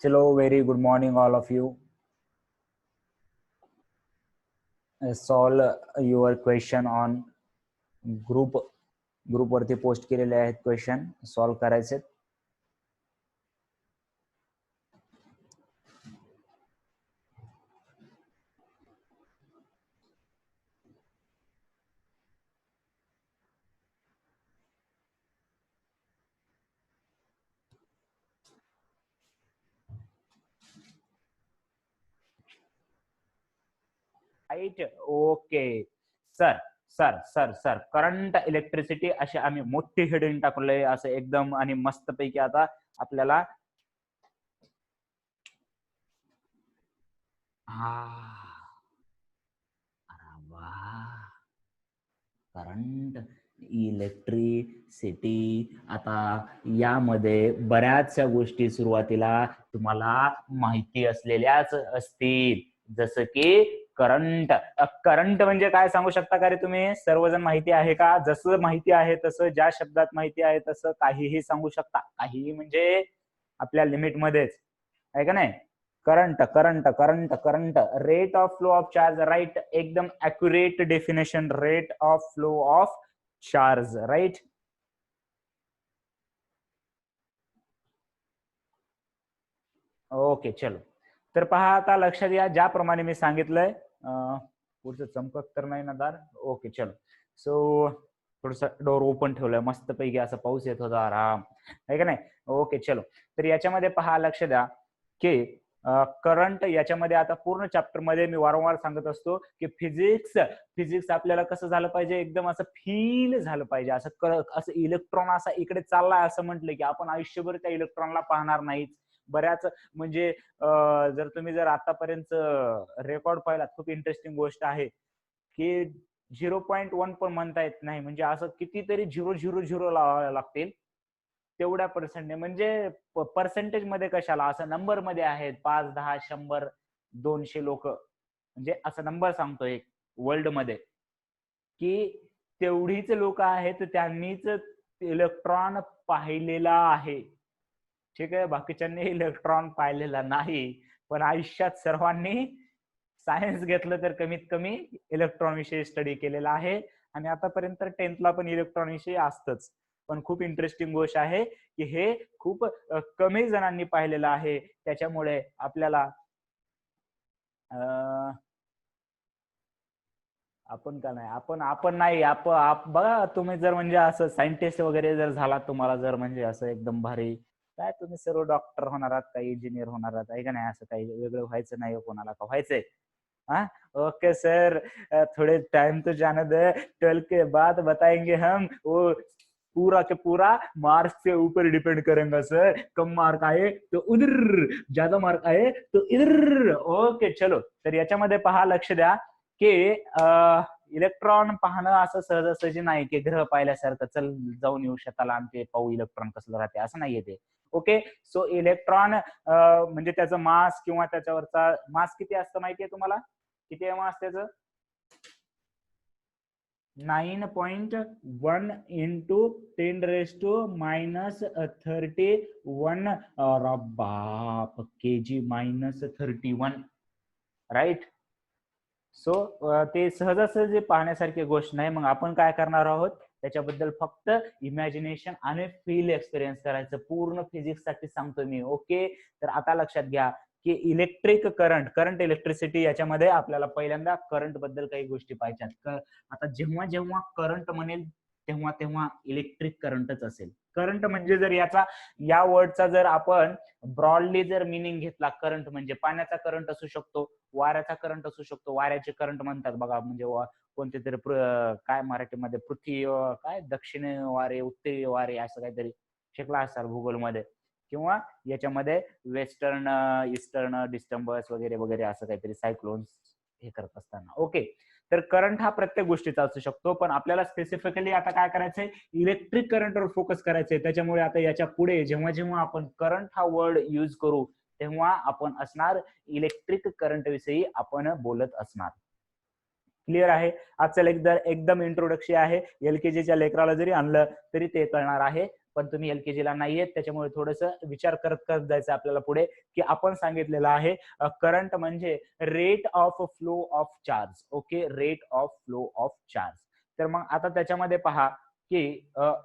Hello, very good morning, all of you. Solve your question on group वरती post केलेले आहेत question solve करायचे. Right. Okay sir sir sir sir current electricity असे आम्ही मोठी heading टाकलंय असं एकदम आणि मस्त पैकी. आता आपल्याला करंट इलेक्ट्रिसिटी. आता यामध्ये बऱ्याचशा गोष्टी सुरुवातीला तुम्हाला माहिती असलेल्याच असतील, जसं की करंट. करंट म्हणजे काय सांगू शकता का रे तुम्ही? सर्वजण माहिती आहे का? जसं माहिती आहे तसं, ज्या शब्दात माहिती आहे तसं काहीही सांगू शकता. काहीही म्हणजे आपल्या लिमिट मध्येच आहे का नाही? Current current current current rate of flow of charge. Right, एकदम accurate definition. Rate of flow of charge. Right. Okay चलो. तर पहा, आता लक्षात या, ज्याप्रमाणे मी सांगितलंय. पुढचं चमकत तर नाही ना दार? ओके चलो. सो थोडस डोर ओपन ठेवलंय मस्त पैकी, असं पाऊस येत होता आराम, आहे का नाही? ओके चलो. तर याच्यामध्ये पहा, लक्ष द्या की करंट याच्यामध्ये आता पूर्ण चॅप्टर मध्ये मी वारंवार सांगत असतो की फिजिक्स आपल्याला कसं झालं पाहिजे, एकदम असं फील झालं पाहिजे. असं इलेक्ट्रॉन असा इकडे चाललाय असं म्हटलं की आपण आयुष्यभर त्या इलेक्ट्रॉनला पाहणार नाहीत. बऱ्याच म्हणजे जर तुम्ही आतापर्यंत रेकॉर्ड पाहिलात, खूप इंटरेस्टिंग गोष्ट आहे की 0.1 पण म्हणता येत नाही, म्हणजे असं कितीतरी 000 लावावे लागतील तेवढ्या पर्सेंटने. म्हणजे पर्सेंटेज मध्ये कशाला, असं नंबर मध्ये आहेत 5, 10, 100, 200 लोक, म्हणजे असं नंबर सांगतोय वर्ल्ड मध्ये की तेवढीच लोक आहेत त्यांनीच इलेक्ट्रॉन पाहिलेला आहे. ठीक आहे, बाकीच्यांनी इलेक्ट्रॉन पाहिलेला नाही. पण आयुष्यात सर्वांनी सायन्स घेतलं तर कमीत कमी इलेक्ट्रॉन विषयी स्टडी केलेला आहे. आणि आतापर्यंत 10th पण इलेक्ट्रॉन विषयी असतच. पण खूप इंटरेस्टिंग गोष्ट आहे की हे खूप कमी जणांनी पाहिलेलं आहे. त्याच्यामुळे आपल्याला आपण का नाही, आपण नाही, बघा, तुम्ही जर म्हणजे असं सायंटिस्ट वगैरे जर झाला, तुम्हाला जर म्हणजे असं एकदम भारी काय, तुम्ही सर्व डॉक्टर होणार आहात, काही इंजिनियर होणार आहात, आहे का नाही? असं काही वेगळं व्हायचं नाही कोणाला, का व्हायचंय? हाँ ओके सर, थोड़े टाइम तो जाने दे, 12 के बाद बताएंगे हम. वो पूरा के पूरा मार्क्स के ऊपर डिपेंड करेंगे सर. कम मार्क आए तो उधर, ज्यादा मार्क आए तो इधर. ओके चलो. तर याच्यामध्ये पहा, लक्ष द्या की इलेक्ट्रॉन पाहणं असं सहजासहजी नाही की ग्रह पाहिल्यासारखं चल जाऊन येऊ शेताला आणि ते पाहू इलेक्ट्रॉन कसलं राहते, असं नाहीये ते. ओके, सो इलेक्ट्रॉन म्हणजे त्याचं मास किंवा त्याच्यावरचा मास किती असतं माहितीये तुम्हाला? किती आहे मास त्याचं? 9.1 इंटू 10⁻31 बाप केजी -31. राईट. सो ते सहजासहजी पाहण्यासारखी गोष्ट नाही. मग आपण काय करणार आहोत, त्याच्याबद्दल फक्त इमॅजिनेशन आणि फील एक्सपिरियन्स करायचं. पूर्ण फिजिक्स साठी सांगतो मी. ओके, तर आता लक्षात घ्या की इलेक्ट्रिक करंट इलेक्ट्रिसिटी, याच्यामध्ये आपल्याला पहिल्यांदा करंट बद्दल काही गोष्टी पाहिजेत. आता जेव्हा जेव्हा करंट म्हणेल तेव्हा तेव्हा इलेक्ट्रिक करंटच असेल. करंट म्हणजे जर या वर्डचा जर आपण ब्रॉडली जर मिनिंग घेतला, करंट म्हणजे पाण्याचा करंट असू शकतो, वाऱ्याचा करंट असू शकतो. वाऱ्याचे करंट म्हणतात बघा, म्हणजे कोणते तरी काय मराठीमध्ये पृथ्वी काय दक्षिण वारे, उत्तरी वारे, असं काहीतरी शिकला असाल भूगोलमध्ये. किंवा याच्यामध्ये वेस्टर्न, ईस्टर्न डिस्टर्बन्स वगैरे वगैरे, असं काहीतरी सायक्लोन्स हे करत असताना. ओके, तर करंट हा प्रत्येक गोष्टीचा असू शकतो. पण आपल्याला स्पेसिफिकली आता काय करायचंय, इलेक्ट्रिक करंटवर फोकस करायचंय. त्याच्यामुळे आता याच्या पुढे जेव्हा जेव्हा आपण करंट हा वर्ड यूज करू तेव्हा आपण असणार इलेक्ट्रिक करंट विषयी आपण बोलत असणार. क्लिअर आहे? आजचं एकदम इंट्रोडक्शन आहे. LKGच्या लेकराला जरी आणलं तरी ते कळणार आहे. पण तुम्ही LKG ला नाहीयेत, त्याच्यामुळे थोडस विचार करत करत जायचं आपल्याला पुढे, की आपण सांगितलेलं आहे करंट म्हणजे rate of flow of charge. Okay, rate of flow of charge. तर मग आता त्याच्यामध्ये पहा की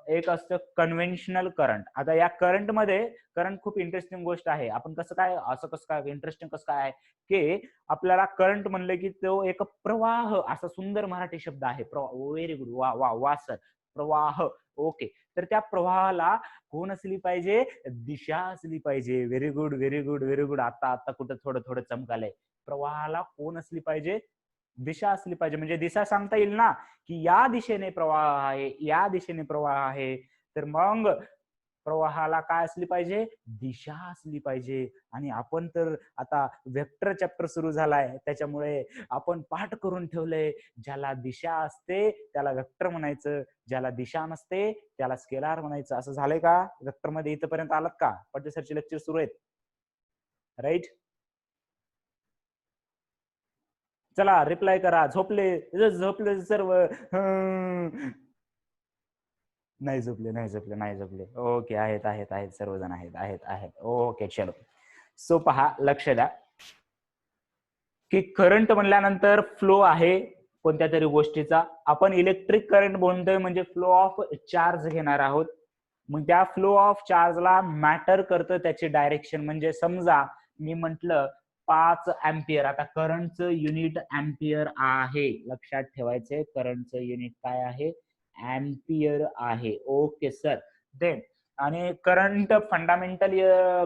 एक असतं कन्व्हेन्शनल करंट. आता या करंट मध्ये, करंट खूप इंटरेस्टिंग गोष्ट आहे. आपण कसं काय, असं कसं काय इंटरेस्टिंग कसं काय आहे की आपल्याला करंट म्हणलं की तो एक प्रवाह, असा सुंदर मराठी शब्द आहे. व्हेरी गुड, वा वा वा सर, प्रवाह. ओके, तर त्या प्रवाहाला कोण असली पाहिजे, दिशा असली पाहिजे. Very good, very good, very good. आता आता कुठं थोडं थोडं चमकालंय. प्रवाहाला कोण असली पाहिजे, दिशा असली पाहिजे. म्हणजे दिशा सांगता येईल ना, की या दिशेने प्रवाह आहे, या दिशेने प्रवाह आहे. तर मग प्रवाहाला काय असली पाहिजे, दिशा असली पाहिजे. आणि आपण तर आता वेक्टर चॅप्टर सुरू झालाय, त्याच्यामुळे आपण पाठ करून ठेवलंय, ज्याला दिशा असते त्याला वेक्टर म्हणायचं, ज्याला दिशा नसते त्याला स्केलार म्हणायचं. असं झालंय का? वेक्टर मध्ये इथपर्यंत आलात का? पटेल सरचे लेक्चर सुरू आहेत, राईट? चला रिप्लाय करा. झोपले झोपले सर्व? नाही झोपले, नाही झोपले, नाही झोपले. ओके, आहेत आहेत आहेत, सर्वजण आहेत आहेत आहेत. ओके चलो. सो पहा, लक्ष द्या की करंट म्हणल्यानंतर फ्लो आहे कोणत्या तरी गोष्टीचा. आपण इलेक्ट्रिक करंट बोलतोय म्हणजे फ्लो ऑफ चार्ज घेणार आहोत. मग त्या फ्लो ऑफ चार्जला मॅटर करतं त्याची डायरेक्शन. म्हणजे समजा मी म्हंटल 5 अँपियर, आता करंटचं युनिट अँपियर आहे, लक्षात ठेवायचे. करंटचं युनिट काय आहे, अँपियर आहे. Okay sir. देन आणि करंट फंडामेंटल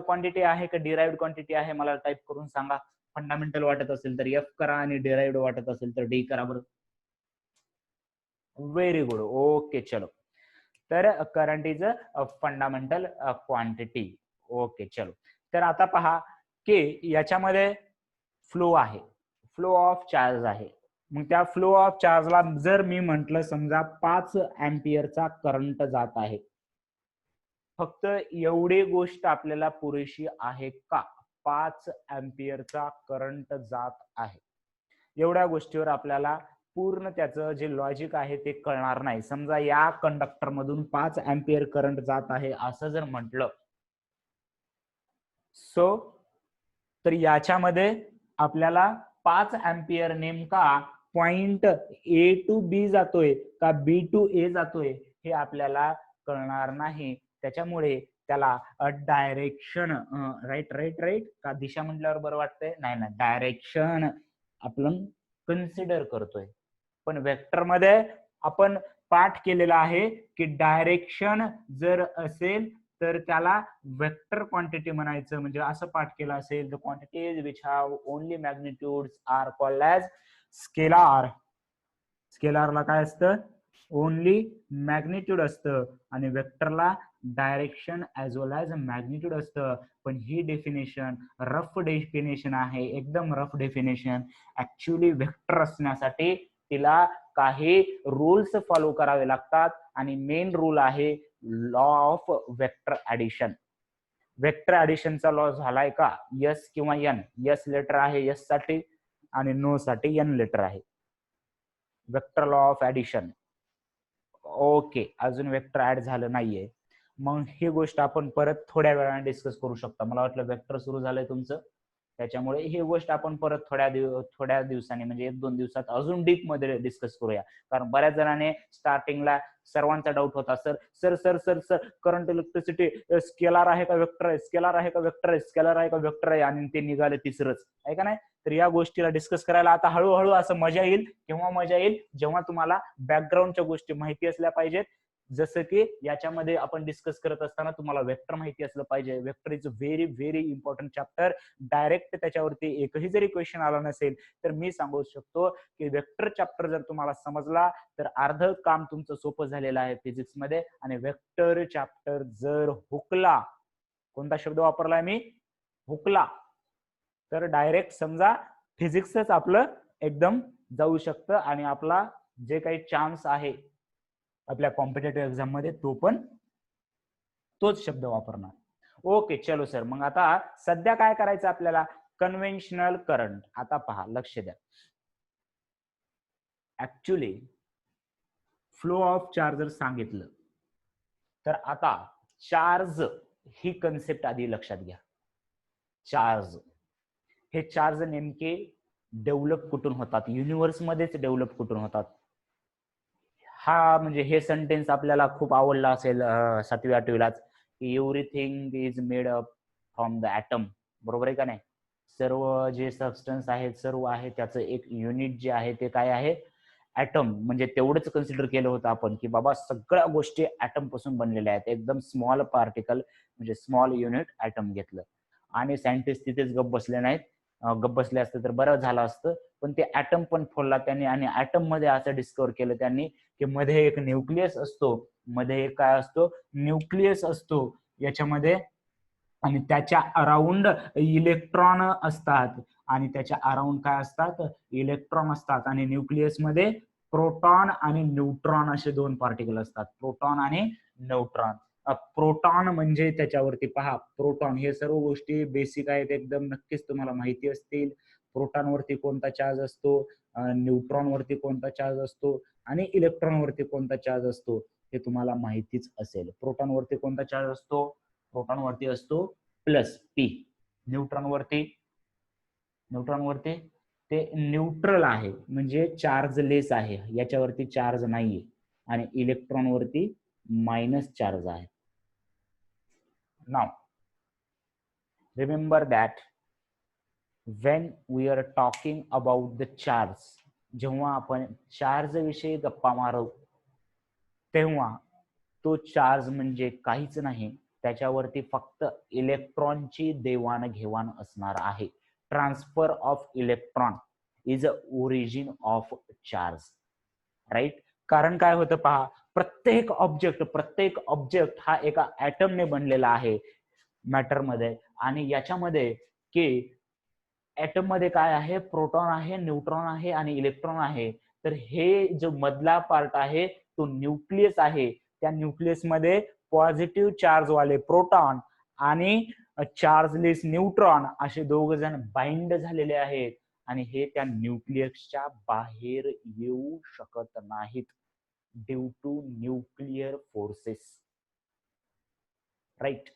क्वांटिटी आहे का डिराइव्ड क्वांटिटी आहे, मला टाईप करून सांगा. फंडामेंटल वाटत असेल तर F करा आणि डिराइव्ड वाटत असेल तर D करा बरं. Very good. ओके चलो. तर current is a fundamental quantity. Okay चलो. तर आता पहा की याच्यामध्ये फ्लो आहे, फ्लो ऑफ चार्ज आहे. मग त्या फ्लो ऑफ चार्जला जर मी म्हंटल समजा 5 अँपियरचा करंट जात आहे, फक्त एवढी गोष्ट आपल्याला पुरेशी आहे का? 5 अँपियरचा करंट जात आहे, एवढ्या गोष्टीवर आपल्याला पूर्ण त्याचं जे लॉजिक आहे ते कळणार नाही. समजा या कंडक्टर मधून 5 अँपियर करंट जात आहे असं जर म्हटलं, सो तर याच्यामध्ये आपल्याला 5 अँपियर नेमका पॉइंट A टू B जातोय का B टू A जातोय हे आपल्याला कळणार नाही. त्याच्यामुळे त्याला डायरेक्शन, राईट राईट राईट, का दिशा म्हटल्यावर बरं वाटतंय, नाही ना, डायरेक्शन आपण कन्सिडर करतोय. पण वेक्टर मध्ये आपण पाठ केलेला आहे की डायरेक्शन जर असेल तर त्याला वेक्टर क्वांटिटी म्हणायचं. म्हणजे असं पाठ केलं असेल, the quantities which have only magnitudes are called as scalar. स्केलारला काय असतं, ओनली मॅग्निट्यूड असतं, आणि वेक्टरला direction as well as magnitude असतं. पण ही डेफिनेशन रफ डेफिनेशन आहे, एकदम रफ डेफिनेशन. ऍक्च्युअली वेक्टर असण्यासाठी तिला काही रूल्स फॉलो करावे लागतात, आणि मेन रूल आहे law of vector addition. Vector ऍडिशनचा लॉ झालाय का? यस किंवा एन. यस लेटर आहे यस साठी, आणि नो साठी एन लेटर आहे. Vector law of addition. Okay, अजून वेक्टर ऍड झालं नाहीये. मग ही गोष्ट आपण परत थोड्या वेळाने डिस्कस करू शकतो. मला वाटलं वेक्टर सुरू झालंय तुमचं, त्याच्यामुळे ही गोष्ट आपण परत थोड्या दिवसांनी म्हणजे 1-2 दिवसात अजून डीप मध्ये डिस्कस करूया. कारण बऱ्याच जणांनी स्टार्टिंगला सर्वांचा डाऊट होता, sir sir sir sir sir current electricity scalar आहे का वेक्टर आहे, स्केलार आहे का वेक्टर आहे, स्केलार आहे का वेक्टर आहे, आणि ते निघाले तिसरंच आहे का नाही. तर या गोष्टीला डिस्कस करायला आता हळूहळू असं मजा येईल. केव्हा मजा येईल, जेव्हा तुम्हाला बॅकग्राऊंडच्या गोष्टी माहिती असल्या पाहिजेत. जसं की याच्यामध्ये आपण डिस्कस करत असताना तुम्हाला वेक्टर माहिती असलं पाहिजे. Vector is a very very important chapter. Direct त्याच्यावरती एकही जरी क्वेश्चन आला नसेल तर मी सांगू शकतो की वेक्टर चॅप्टर जर तुम्हाला समजला तर अर्ध काम तुमचं सोपं झालेलं आहे फिजिक्स मध्ये. आणि वेक्टर चॅप्टर जर हुकला, कोणता शब्द वापरलाय मी, हुकला, तर डायरेक्ट समजा फिजिक्सच आपलं एकदम जाऊ शकतं, आणि आपला जे काही चान्स आहे आपल्या कॉम्पिटेटिव्ह एक्झाम मध्ये तो पण तोच शब्द वापरणार. ओके चलो सर. मग आता सध्या काय करायचं आपल्याला, कन्व्हेन्शनल करंट. आता पहा, लक्ष द्या. ऍक्च्युली फ्लो ऑफ चार्ज जर सांगितलं तर आता चार्ज ही कन्सेप्ट आधी लक्षात घ्या. चार्ज, हे चार्ज नेमके डेव्हलप कुठून होतात, युनिव्हर्स मध्येच डेव्हलप कुठून होतात. हा म्हणजे हे सेंटेन्स आपल्याला खूप आवडला असेल 7वी 8वीलाच, की everything is made up from the atom. बरोबर आहे का नाही? सर्व जे सबस्टन्स आहेत, सर्व आहे त्याचं एक युनिट जे आहे ते काय आहे? ॲटम. म्हणजे तेवढंच कन्सिडर केलं होतं आपण, की बाबा सगळ्या गोष्टी ॲटम पासून बनलेल्या आहेत. एकदम स्मॉल पार्टिकल म्हणजे स्मॉल युनिट ॲटम घेतलं. आणि सायंटिस्ट तिथेच गप्प बसले नाहीत. गप्प बसले असते तर बरं झालं असतं, पण ते ॲटम पण फोडला त्यांनी आणि ॲटम मध्ये असं डिस्कवर केलं त्यांनी, की मध्ये एक न्यूक्लियस असतो, मध्ये एक काय असतो? न्यूक्लियस असतो याच्यामध्ये, आणि त्याच्या अराउंड इलेक्ट्रॉन असतात, आणि त्याच्या अराउंड काय असतात? इलेक्ट्रॉन असतात. आणि न्यूक्लियस मध्ये प्रोटॉन आणि न्यूट्रॉन असे दोन पार्टिकल असतात, प्रोटॉन आणि न्यूट्रॉन. प्रोटॉन म्हणजे त्याच्यावरती पहा, प्रोटॉन हे सर्व गोष्टी बेसिक आहेत एकदम, नक्कीच तुम्हाला माहिती असतील. प्रोटॉन वरती कोणता चार्ज असतो, न्यूट्रॉन वरती कोणता चार्ज असतो, आणि इलेक्ट्रॉन वरती कोणता चार्ज असतो, हे तुम्हाला माहितीच असेल. प्रोटॉन वरती कोणता चार्ज असतो? प्रोटॉन वरती असतो प्लस पी. न्यूट्रॉन वरती ते न्यूट्रल आहे, म्हणजे चार्जलेस आहे, याच्यावरती चार्ज नाहीये. आणि इलेक्ट्रॉन वरती मायनस चार्ज आहे. Now remember that when we are talking about the charge, जेव्हा आपण चार्ज विषयी गप्पा मारू तेव्हा तो चार्ज म्हणजे काहीच नाही, त्याच्यावरती फक्त इलेक्ट्रॉनची देवाणघेवाण असणार आहे. Transfer of electron is a origin of charge, right? कारण काय होतं पहा, प्रत्येक ऑब्जेक्ट हा एका ऍटमने बनलेला आहे मॅटर मध्ये, आणि याच्यामध्ये की ऍटम मध्ये काय आहे? प्रोटॉन आहे, न्यूट्रॉन आहे आणि इलेक्ट्रॉन आहे. तर हे जो मधला पार्ट आहे तो न्यूक्लियस आहे. त्या न्यूक्लियस मध्ये पॉझिटिव्ह चार्ज वाले प्रोटॉन आणि चार्जलेस न्यूट्रॉन असे दोघ जण बाइंड झालेले आहेत, आणि हे त्या न्यूक्लियसच्या बाहेर येऊ शकत नाहीत due to nuclear forces, right?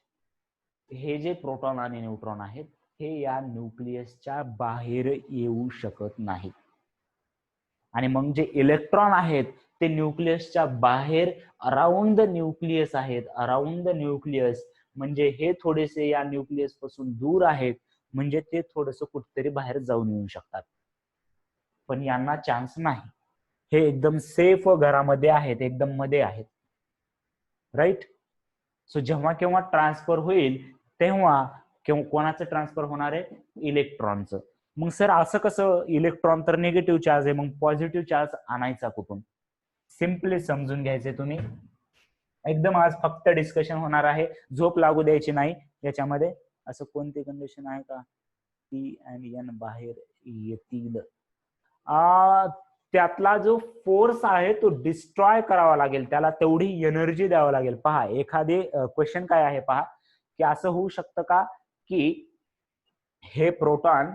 हे जे प्रोटॉन आणि न्यूट्रॉन आहेत हे या न्यूक्लियसच्या बाहेर येऊ शकत नाहीत. आणि मग जे इलेक्ट्रॉन आहेत ते न्यूक्लियसच्या बाहेर अराउंड द न्यूक्लियस आहेत, अराउंड द न्यूक्लियस म्हणजे हे थोडेसे या न्यूक्लियस पासून दूर आहेत, म्हणजे ते थोडस कुठेतरी बाहेर जाऊन येऊ शकतात, पण यांना चान्स नाही. हे एकदम सेफ घरामध्ये आहेत, एकदम मध्ये आहेत, राईट? सो जेव्हा केव्हा ट्रान्सफर होईल तेव्हा कोणाचं ट्रान्सफर होणार आहे? इलेक्ट्रॉनचं. मग सर असं कसं? इलेक्ट्रॉन तर निगेटिव्ह चार्ज आहे, मग पॉझिटिव्ह चार्ज आणायचा कुठून? सिम्पली समजून घ्यायचे तुम्ही. एकदम आज फक्त डिस्कशन होणार आहे, झोप लागू द्यायची नाही याच्यामध्ये. असं कोणती कंडिशन आहे का पी आणि एन बाहेर येतील? त्यातला जो फोर्स आहे तो डिस्ट्रॉय करावा लागेल, त्याला तेवढी एनर्जी द्यावं लागेल. पहा, एखादे क्वेश्चन काय आहे पहा, की असं होऊ शकतं का की हे प्रोटॉन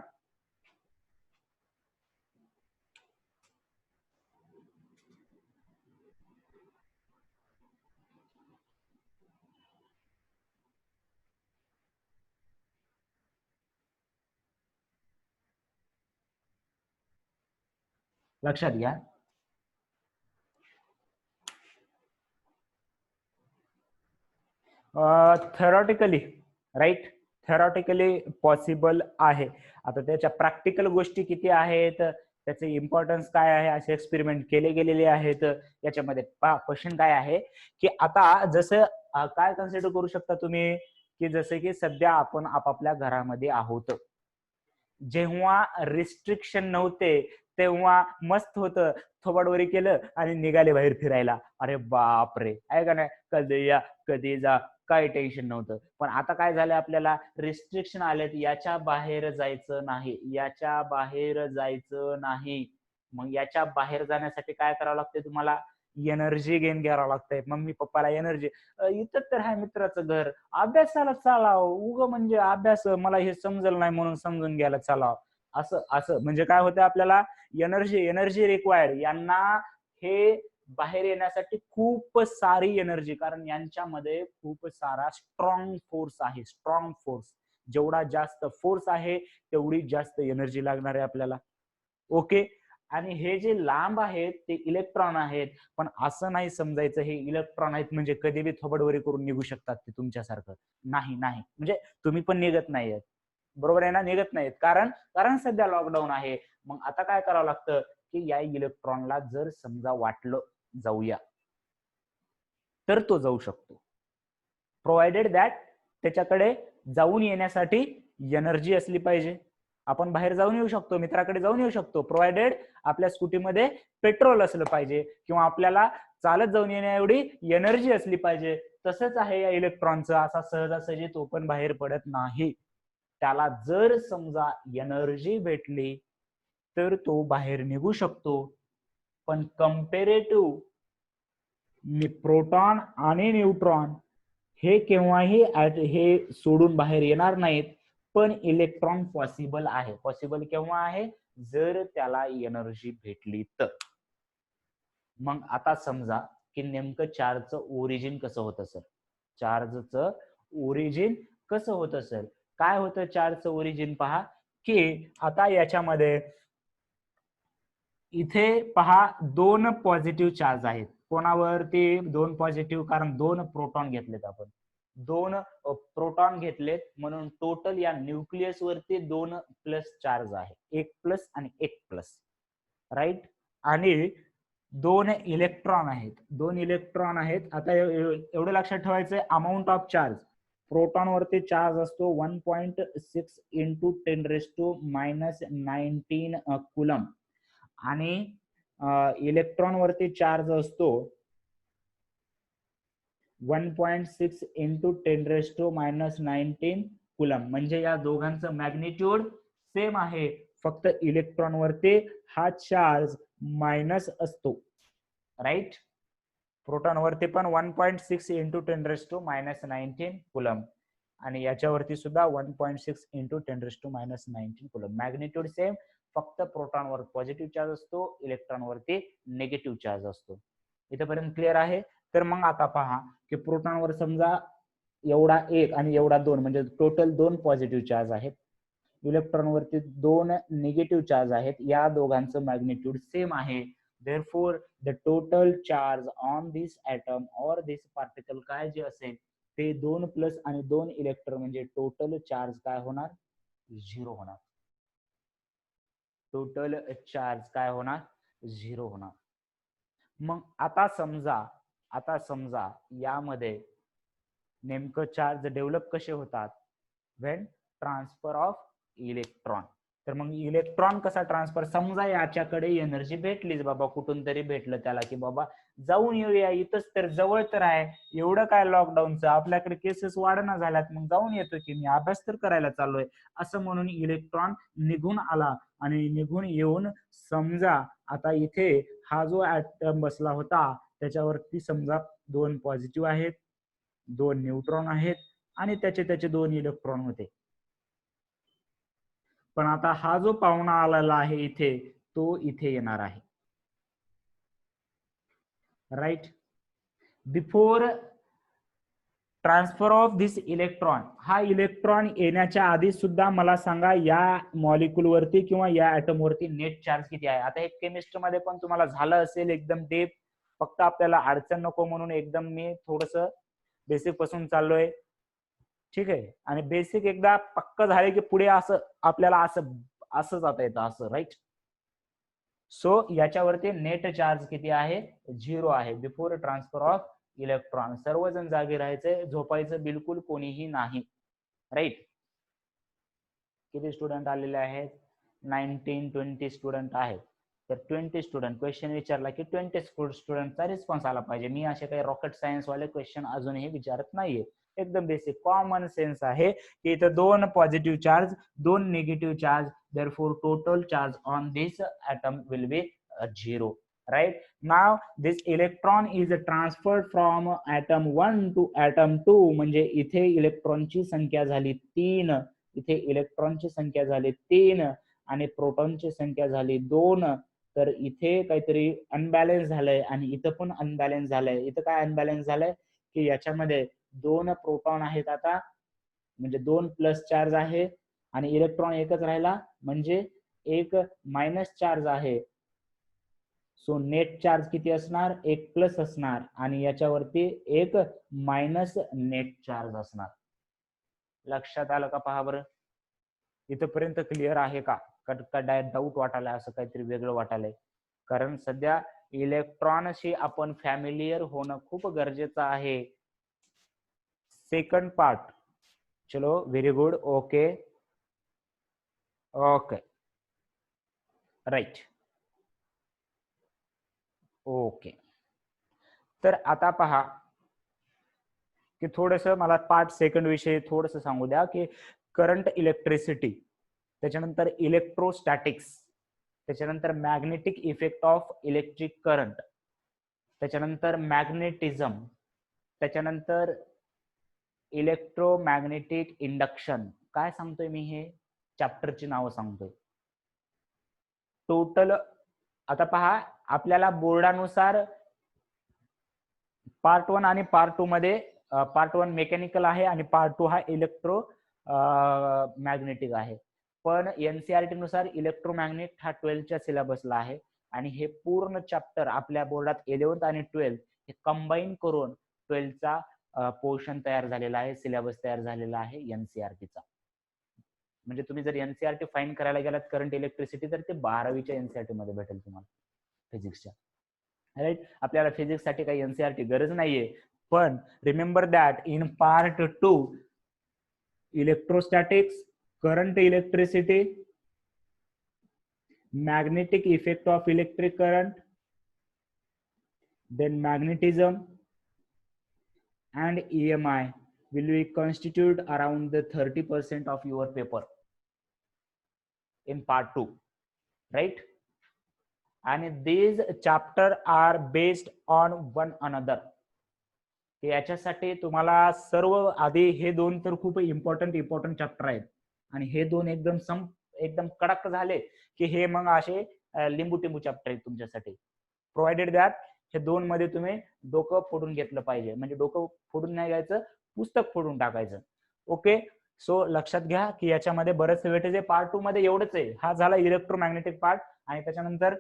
लक्षात घ्या, थेरॉटिकली, राईट? थेरॉटिकली पॉसिबल आहे. आता त्याच्या प्रॅक्टिकल गोष्टी किती आहेत, त्याचे इम्पॉर्टन्स काय आहे, असे एक्सपेरिमेंट केले गेलेले आहेत याच्यामध्ये. क्वेश्चन काय आहे की आता जसं काय कन्सिडर करू शकता तुम्ही, की जसं की सध्या आपण आपापल्या घरामध्ये आहोत, जेव्हा रिस्ट्रिक्शन नव्हते तेव्हा मस्त होतं, थोबाडवरी केलं आणि निघाले बाहेर फिरायला, अरे बापरे, आहे का नाही? कधी या कधी जा, काही टेन्शन नव्हतं. पण आता काय झालं, आपल्याला रिस्ट्रिक्शन आलेत, याच्या बाहेर जायचं नाही, याच्या बाहेर जायचं नाही. मग याच्या बाहेर जाण्यासाठी काय करावं लागतंय तुम्हाला? एनर्जी गेन करावं लागतंय. मम्मी पप्पाला एनर्जी, इथं तर आहे मित्राचं घर, अभ्यासाला चालाव, उग म्हणजे अभ्यास मला हे समजलं नाही म्हणून समजून घ्यायला चालाव, असं असं म्हणजे काय होतं आपल्याला? Energy required. यांना हे बाहेर येण्यासाठी खूप सारी एनर्जी, कारण यांच्यामध्ये खूप सारा स्ट्रॉंग फोर्स आहे. स्ट्रॉंग फोर्स, जेवढा जास्त फोर्स आहे तेवढी जास्त एनर्जी लागणार आहे आपल्याला. ओके. आणि हे जे लांब आहेत ते इलेक्ट्रॉन आहेत, पण असं नाही समजायचं हे इलेक्ट्रॉन आहेत म्हणजे कधी बी थोबडवरी करून निघू शकतात ते तुमच्यासारखं. नाही नाही, म्हणजे तुम्ही पण निघत नाहीयेत, बरोबर आहे ना, निघत नाहीत, कारण कारण सध्या लॉकडाऊन आहे. मग आता काय करावं लागतं की या इलेक्ट्रॉनला जर समजा वाटलं जाऊया तर तो जाऊ शकतो, प्रोव्हाइडेड दॅट त्याच्याकडे जाऊन येण्यासाठी एनर्जी असली पाहिजे. आपण बाहेर जाऊन येऊ शकतो, मित्राकडे जाऊन येऊ शकतो, प्रोव्हाइडेड आपल्या स्कूटीमध्ये पेट्रोल असलं पाहिजे किंवा आपल्याला चालत जाऊन येण्या एवढी एनर्जी असली पाहिजे. तसंच आहे या इलेक्ट्रॉनचं, असा सहजासहजी तो पण बाहेर पडत नाही. त्याला जर समजा एनर्जी भेटली तर तो बाहेर निघू शकतो. पण कंपेरेटिव्ह प्रोटॉन आणि न्यूट्रॉन हे केव्हाही हे सोडून बाहेर येणार नाहीत. पण इलेक्ट्रॉन पॉसिबल आहे. पॉसिबल केव्हा आहे? जर त्याला एनर्जी भेटली तर. मग आता समजा की नेमकं चार्जचं ओरिजिन कसं होतं सर? चार्जचं ओरिजिन कसं होतं सर? काय होतं चार्जचं ओरिजिन? पहा की आता याच्यामध्ये इथे पहा दोन पॉझिटिव्ह चार्ज आहेत. कोणावरती दोन पॉझिटिव्ह? कारण दोन प्रोटॉन घेतलेत आपण, दोन प्रोटॉन घेतलेत म्हणून टोटल या न्यूक्लियस वरती दोन प्लस चार्ज आहे, एक प्लस आणि एक प्लस, राईट. आणि दोन इलेक्ट्रॉन आहेत, दोन इलेक्ट्रॉन आहेत. आता एवढं लक्षात ठेवायचंय, अमाऊंट ऑफ चार्ज प्रोटॉन वरती चार्ज असतो 1.6 इंटू 10⁻⁹ कुलम आणि इलेक्ट्रॉन वरती चार्ज असतो 1.6 इंटू 10⁻⁹ कुलम. म्हणजे या दोघांचं मॅग्निट्यूड सेम आहे, फक्त इलेक्ट्रॉन वरती हा चार्ज मायनस असतो, राईट. प्रोटॉन वरती पण 1.6 इंटू 10⁻⁹ कुलम आणि याच्यावरती सुद्धा 1.6 इंटू 10⁻⁹ कुलम. मॅग्निट्यूड सेम, फक्त प्रोटॉन वर पॉझिटिव्ह चार्ज असतो, इलेक्ट्रॉन वरती निगेटिव्ह चार्ज असतो. इथेपर्यंत क्लिअर आहे? तर मग आता पहा की प्रोटॉन वर समजा एवढा एक आणि एवढा दोन, म्हणजे टोटल दोन पॉझिटिव्ह चार्ज आहेत. इलेक्ट्रॉन वरती दोन निगेटिव्ह चार्ज आहेत. या दोघांचं मॅग्निट्यूड सेम आहे. therefore the total charge on this atom or this particle काय जे असेल ते दोन प्लस आणि दोन इलेक्ट्रॉन, म्हणजे टोटल चार्ज काय होणार? झिरो होणार. टोटल चार्ज काय होणार? झिरो होणार. मग आता समजा यामध्ये नेमकं चार्ज डेव्हलप कसे होतात? When transfer of electron. तर मग इलेक्ट्रॉन कसा ट्रान्सफर? समजा याच्याकडे एनर्जी भेटलीच बाबा, कुठून तरी भेटलं त्याला की बाबा जाऊन येऊया, इथंच तर जवळ तर आहे, एवढं काय लॉकडाऊनचं, आपल्याकडे केसेस वाढना झाल्यात, मग जाऊन येतो की मी, अभ्यास तर करायला चाललोय, असं म्हणून इलेक्ट्रॉन निघून आला. आणि निघून येऊन समजा आता इथे हा जो ऍटम बसला होता त्याच्यावरती समजा दोन पॉझिटिव्ह आहेत, दोन न्यूट्रॉन आहेत आणि त्याचे दोन इलेक्ट्रॉन होते. पण आता हा जो पाहुणा आलेला आहे इथे, तो इथे येणार आहे, right. Before transfer of this electron, हा इलेक्ट्रॉन येण्याच्या आधी सुद्धा मला सांगा या मॉलिक्यूल वरती किंवा या ऍटम वरती नेट चार्ज किती आहे? आता हे केमिस्ट्री मध्ये पण तुम्हाला झालं असेल एकदम डीप, फक्त आपल्याला अडचण नको म्हणून एकदम मी थोडस बेसिक पासून चाललोय, ठीक आहे. आणि बेसिक एकदा पक्क झाले की पुढे असं आपल्याला असं जाता येतं, असं, राईट. सो याच्यावरती नेट चार्ज किती आहे? झिरो आहे. Before transfer of electron. सर्वजण जागे राहायचे, झोपायचं बिलकुल कोणीही नाही, राईट. किती स्टुडंट आलेले आहेत? 19-20 स्टुडंट आहेत. तर 20 स्टुडंट क्वेश्चन विचारला की 20 स्टुडंटचा रिस्पॉन्स आला पाहिजे. मी असे काही रॉकेट सायन्स वाले क्वेश्चन अजूनही विचारत नाहीये, एकदम बेसिक कॉमन सेन्स आहे की इथं दोन पॉझिटिव्ह चार्ज, दोन negative charge, therefore total charge on this atom will be zero, right. Now this electron is transferred from atom 1 to atom 2, म्हणजे इथे इलेक्ट्रॉनची संख्या झाली 3, इथे इलेक्ट्रॉनची संख्या झाली 3 आणि प्रोटॉनची संख्या झाली 2. तर इथे काहीतरी अनबॅलन्स झालंय आणि इथं पण अनबॅलन्स झालंय. इथं काय अनबॅलन्स झालंय की याच्यामध्ये 2 प्रोटॉन आहेत आता, म्हणजे 2 प्लस चार्ज आहे आणि इलेक्ट्रॉन एकच राहिला म्हणजे एक मायनस चार्ज आहे. सो नेट चार्ज किती असणार, 1 प्लस असणार आणि याच्यावरती एक मायनस नेट चार्ज असणार. लक्षात आलं का? पहा बरं, इथपर्यंत क्लिअर आहे का? डाऊट वाटायला, असं काहीतरी वेगळं वाटायलंय? कारण सध्या इलेक्ट्रॉनशी आपण फॅमिलियर होणं खूप गरजेचं आहे. सेकंड पार्ट, चलो very good, okay okay right okay. तर आता पहा की थोडस मला पार्ट सेकंड विषयी थोडस सांगू द्या की करंट इलेक्ट्रिसिटी, त्याच्यानंतर इलेक्ट्रोस्टॅटिक्स, त्याच्यानंतर magnetic effect of electric current, त्याच्यानंतर मॅग्नेटिझम, त्याच्यानंतर इलेक्ट्रोमॅग्नेटिक इंडक्शन. काय सांगतोय मी? हे चॅप्टरची नावं सांगतोय टोटल. आता पहा, आपल्याला बोर्डानुसार पार्ट 1 आणि पार्ट 2 मध्ये, पार्ट 1 मेकॅनिकल आहे आणि पार्ट 2 हा इलेक्ट्रो मॅग्नेटिक आहे. पण एनसीआरटी नुसार इलेक्ट्रोमॅग्नेट हा 12च्या सिलेबसला आहे आणि हे पूर्ण चॅप्टर आपल्या बोर्डात 11th आणि 12th हे कंबाईन करून 12चा पोर्शन तयार झालेला आहे, सिलेबस तयार झालेला आहे एनसीआरटीचा. म्हणजे तुम्ही जर एनसीआरटी फाईन करायला गेलात करंट इलेक्ट्रिसिटी, तर ते 12वीच्या एनसीआरटी मध्ये भेटेल तुम्हाला फिजिक्सच्या. राईट, आपल्याला फिजिक्स साठी काही एनसीआरटी गरज नाहीये. पण remember that in part 2 electrostatics, current electricity, magnetic effect of electric current, then magnetism and EMI will be constitute around the 30% of your paper in part 2, right? And these chapter are based on one another. याच्यासाठी तुम्हाला सर्व आधी हे दोन तर खूप important chapter आहेत आणि हे दोन एकदम कडक झाले की हे मग असे लिंबू टिंबू चॅप्टर आहेत तुमच्यासाठी. प्रोव्हाइडेड दॅट हे दोन मध्ये तुम्ही डोकं फोडून घेतलं पाहिजे, म्हणजे डोकं फोडून नाही घ्यायचं, पुस्तक फोडून टाकायचं. ओके, सो लक्षात घ्या की याच्यामध्ये बरेच वेटेज आहे. पार्ट 2 मध्ये एवढंच आहे. हा झाला इलेक्ट्रोमॅग्नेटिक पार्ट आणि त्याच्यानंतर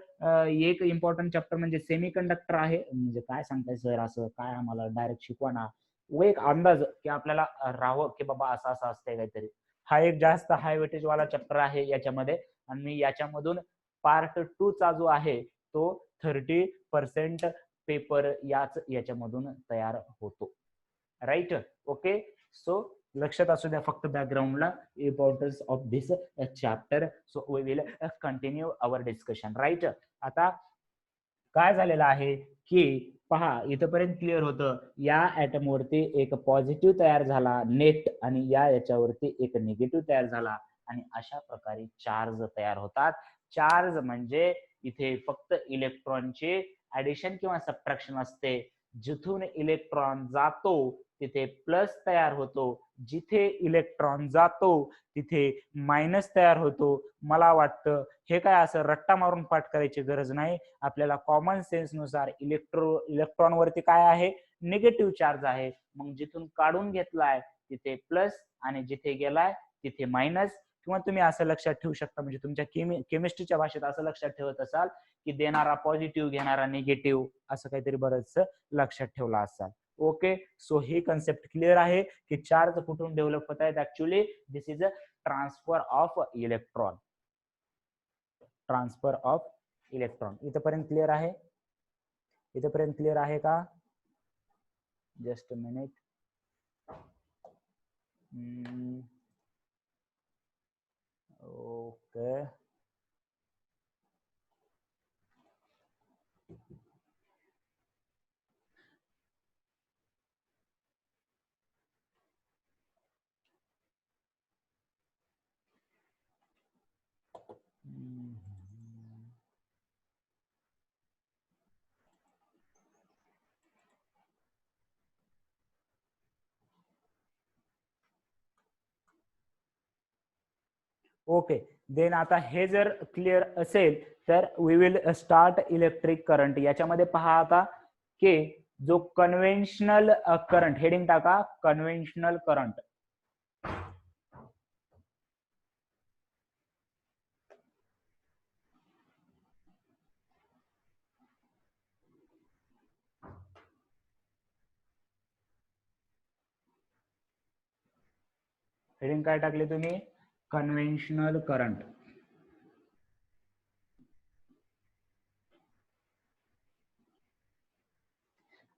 एक इम्पॉर्टंट चॅप्टर म्हणजे सेमी कंडक्टर आहे. म्हणजे काय सांगताय सर, असं काय आम्हाला डायरेक्ट शिकवा ना, व एक अंदाज की आपल्याला राहावं की बाबा असं असं असतंय काहीतरी. हा एक जास्त हाय वेटेज वाला चॅप्टर आहे याच्यामध्ये आणि मी याच्यामधून पार्ट 2 चा जो आहे तो 30% पेपर याच्यामधून तयार होतो. Right, okay. सो लक्षात असू द्या फक्त बॅकग्राऊंडला importance of this chapter. So we will continue our discussion. Right, आता काय झालेलं आहे की पहा, इथपर्यंत क्लिअर होतं. या ऍटम वरती एक पॉझिटिव्ह तयार झाला नेट आणि याच्यावरती एक निगेटिव्ह तयार झाला आणि अशा प्रकारे चार्ज तयार होतात. चार्ज म्हणजे इथे फक्त इलेक्ट्रॉनचे ऍडिशन किंवा सबट्रॅक्शन असते. जिथून इलेक्ट्रॉन जातो तिथे प्लस तयार होतो, जिथे इलेक्ट्रॉन जातो तिथे मायनस तयार होतो. मला वाटतं हे काय असं रट्टा मारून पाठ करायची गरज नाही. आपल्याला कॉमन सेन्स नुसार इलेक्ट्रॉन वरती काय आहे, निगेटिव्ह चार्ज आहे. मग जिथून काढून घेतलाय तिथे प्लस आणि जिथे गेलाय तिथे मायनस. किंवा तुम्ही असं लक्षात ठेवू शकता, म्हणजे तुमच्या केमिस्ट्रीच्या भाषेत असं लक्षात ठेवत असाल की देणारा पॉझिटिव्ह घेणारा निगेटिव्ह, असं काहीतरी बरंच लक्षात ठेवला असाल. ओके, सो ही कन्सेप्ट क्लिअर आहे की चार्ज कुठून डेव्हलप होत आहेत. Actually this is a transfer of electron. Transfer of electron इथपर्यंत क्लिअर आहे? इथपर्यंत क्लिअर आहे का? Just a minute. Okay, okay, then आता हे जर क्लिअर असेल तर we will start electric current. याच्यामध्ये पहा आता की जो कन्व्हेन्शनल करंट, हेडिंग टाका कन्व्हेन्शनल करंट. हेडिंग काय टाकले तुम्ही? Conventional current.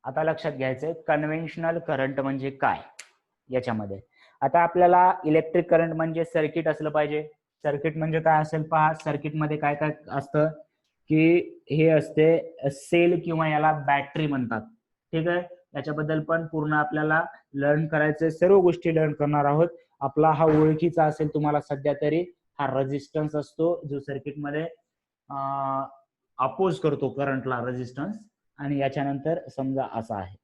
आता लक्षात घ्यायचंय कन्व्हेन्शनल करंट म्हणजे काय. याच्यामध्ये आता आपल्याला इलेक्ट्रिक करंट म्हणजे सर्किट असलं पाहिजे. सर्किट म्हणजे काय असेल पहा. सर्किट मध्ये काय काय असतं की हे असते सेल किंवा याला बॅटरी म्हणतात. ठीक आहे, याच्याबद्दल पण पूर्ण आपल्याला लर्न करायचं, सर्व गोष्टी लर्न करणार आहोत. आपला हा ओळखीचा असेल तुम्हाला सध्या तरी, हा रेजिस्टन्स असतो जो सर्किटमध्ये अपोज करतो करंटला, रेजिस्टन्स. आणि याच्यानंतर समजा असा आहे.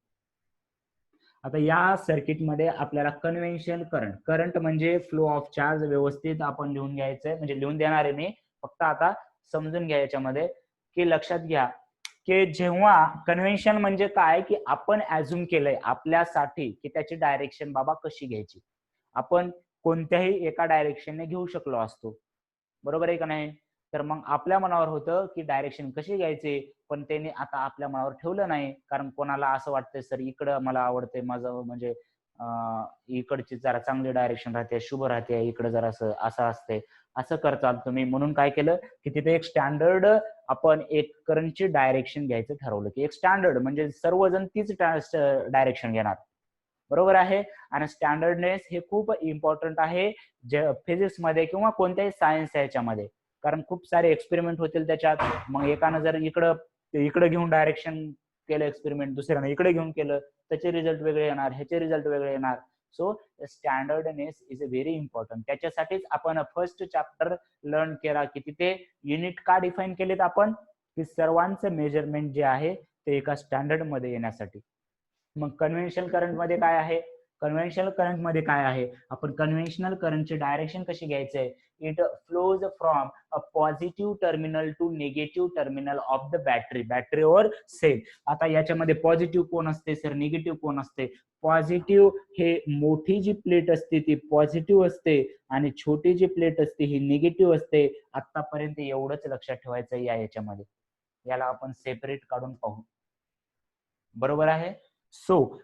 आता या सर्किटमध्ये आपल्याला कन्व्हेन्शनल करंट, करंट म्हणजे फ्लो ऑफ चार्ज, व्यवस्थित आपण लिहून घ्यायचंय, म्हणजे लिहून देणार आहे मी, फक्त आता समजून घ्या याच्यामध्ये की लक्षात घ्या की जेव्हा कन्व्हेन्शन म्हणजे काय की आपण ऍझ्युम केलंय आपल्यासाठी की त्याची डायरेक्शन बाबा कशी घ्यायची. आपण कोणत्याही एका डायरेक्शनने घेऊ शकलो असतो, बरोबर आहे का नाही. तर मग आपल्या मनावर होतं की डायरेक्शन कशी घ्यायची, पण त्यांनी आता आपल्या मनावर ठेवलं नाही. कारण कोणाला असं वाटतंय सर इकडं मला आवडतंय, माझं म्हणजे इकडची जरा चांगली डायरेक्शन राहते, शुभ राहते, इकडं जरा असं असते, असं करताल तुम्ही. म्हणून काय केलं की तिथे एक स्टँडर्ड आपण एक करंटची डायरेक्शन घ्यायचं ठरवलं, की एक स्टँडर्ड म्हणजे सर्वजण तीच डायरेक्शन घेणार, बरोबर आहे. आणि स्टँडर्डनेस हे खूप इम्पॉर्टंट आहे फिजिक्स मध्ये किंवा कोणत्याही सायन्स याच्यामध्ये. कारण खूप सारे एक्सपेरिमेंट होतील त्याच्यात. मग एकानं जर इकडं घेऊन डायरेक्शन केलं एक्सपेरिमेंट, दुसऱ्यानं इकडे घेऊन केलं, त्याचे रिझल्ट वेगळे येणार, ह्याचे रिझल्ट वेगळे येणार. So standardness is a very important. त्याच्यासाठीच आपण फर्स्ट चॅप्टर लर्न केला की तिथे युनिट का डिफाईन केलेत आपण, की सर्वांचं मेजरमेंट जे आहे ते एका स्टँडर्ड मध्ये येण्यासाठी. मग कन्व्हेन्शनल करंट मध्ये काय आहे, कन्व्हेन्शनल करंट मध्ये काय आहे, आपण कन्व्हेन्शनल करंटची डायरेक्शन कशी घ्यायचंय. It flows from a positive terminal to negative terminal of the battery, battery और सेल. आता याच्यामध्ये पॉझिटिव्ह कोण असते सर, निगेटिव्ह कोण असते. पॉझिटिव्ह हे मोठी जी प्लेट असते ती पॉझिटिव्ह असते आणि छोटी जी प्लेट असते ही निगेटिव्ह असते. आतापर्यंत एवढंच लक्षात ठेवायचं याच्यामध्ये. याला आपण सेपरेट काढून पाहू, बरोबर आहे. So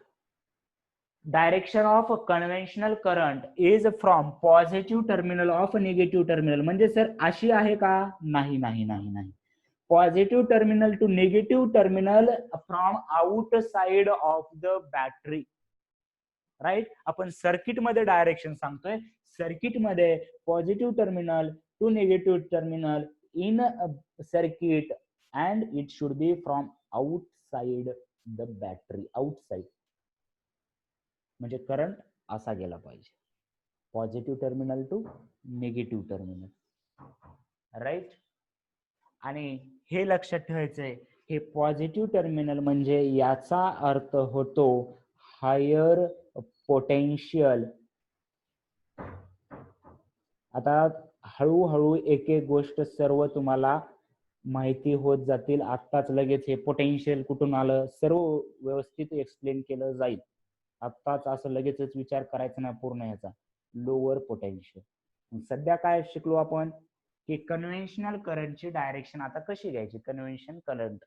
direction of conventional current is from positive terminal of negative terminal. म्हणजे सर अशी आहे का, नाही नाही नाही नाही. Positive terminal to negative terminal from outside of the battery, right. आपण सर्किट मध्ये डायरेक्शन सांगतोय. सर्किट मध्ये positive terminal to negative terminal in circuit and it should be from outside the battery, outside. म्हणजे current असा गेला पाहिजे, positive terminal to negative terminal, right. आणि हे लक्षात ठेवायचंय, हे पॉझिटिव्ह टर्मिनल म्हणजे याचा अर्थ होतो हायर पोटेन्शियल. आता हळूहळू एक एक गोष्ट सर्व तुम्हाला माहिती होत जातील. आत्ताच लगेच हे पोटेन्शियल कुठून आलं सर्व व्यवस्थित एक्सप्लेन केलं जाईल. आत्ताच असं लगेचच विचार करायचा नाही पूर्ण याचा. Lower potential. सध्या काय शिकलो आपण की कन्व्हेन्शनल करंटची डायरेक्शन आता कशी घ्यायची. कन्व्हेन्शनल करंट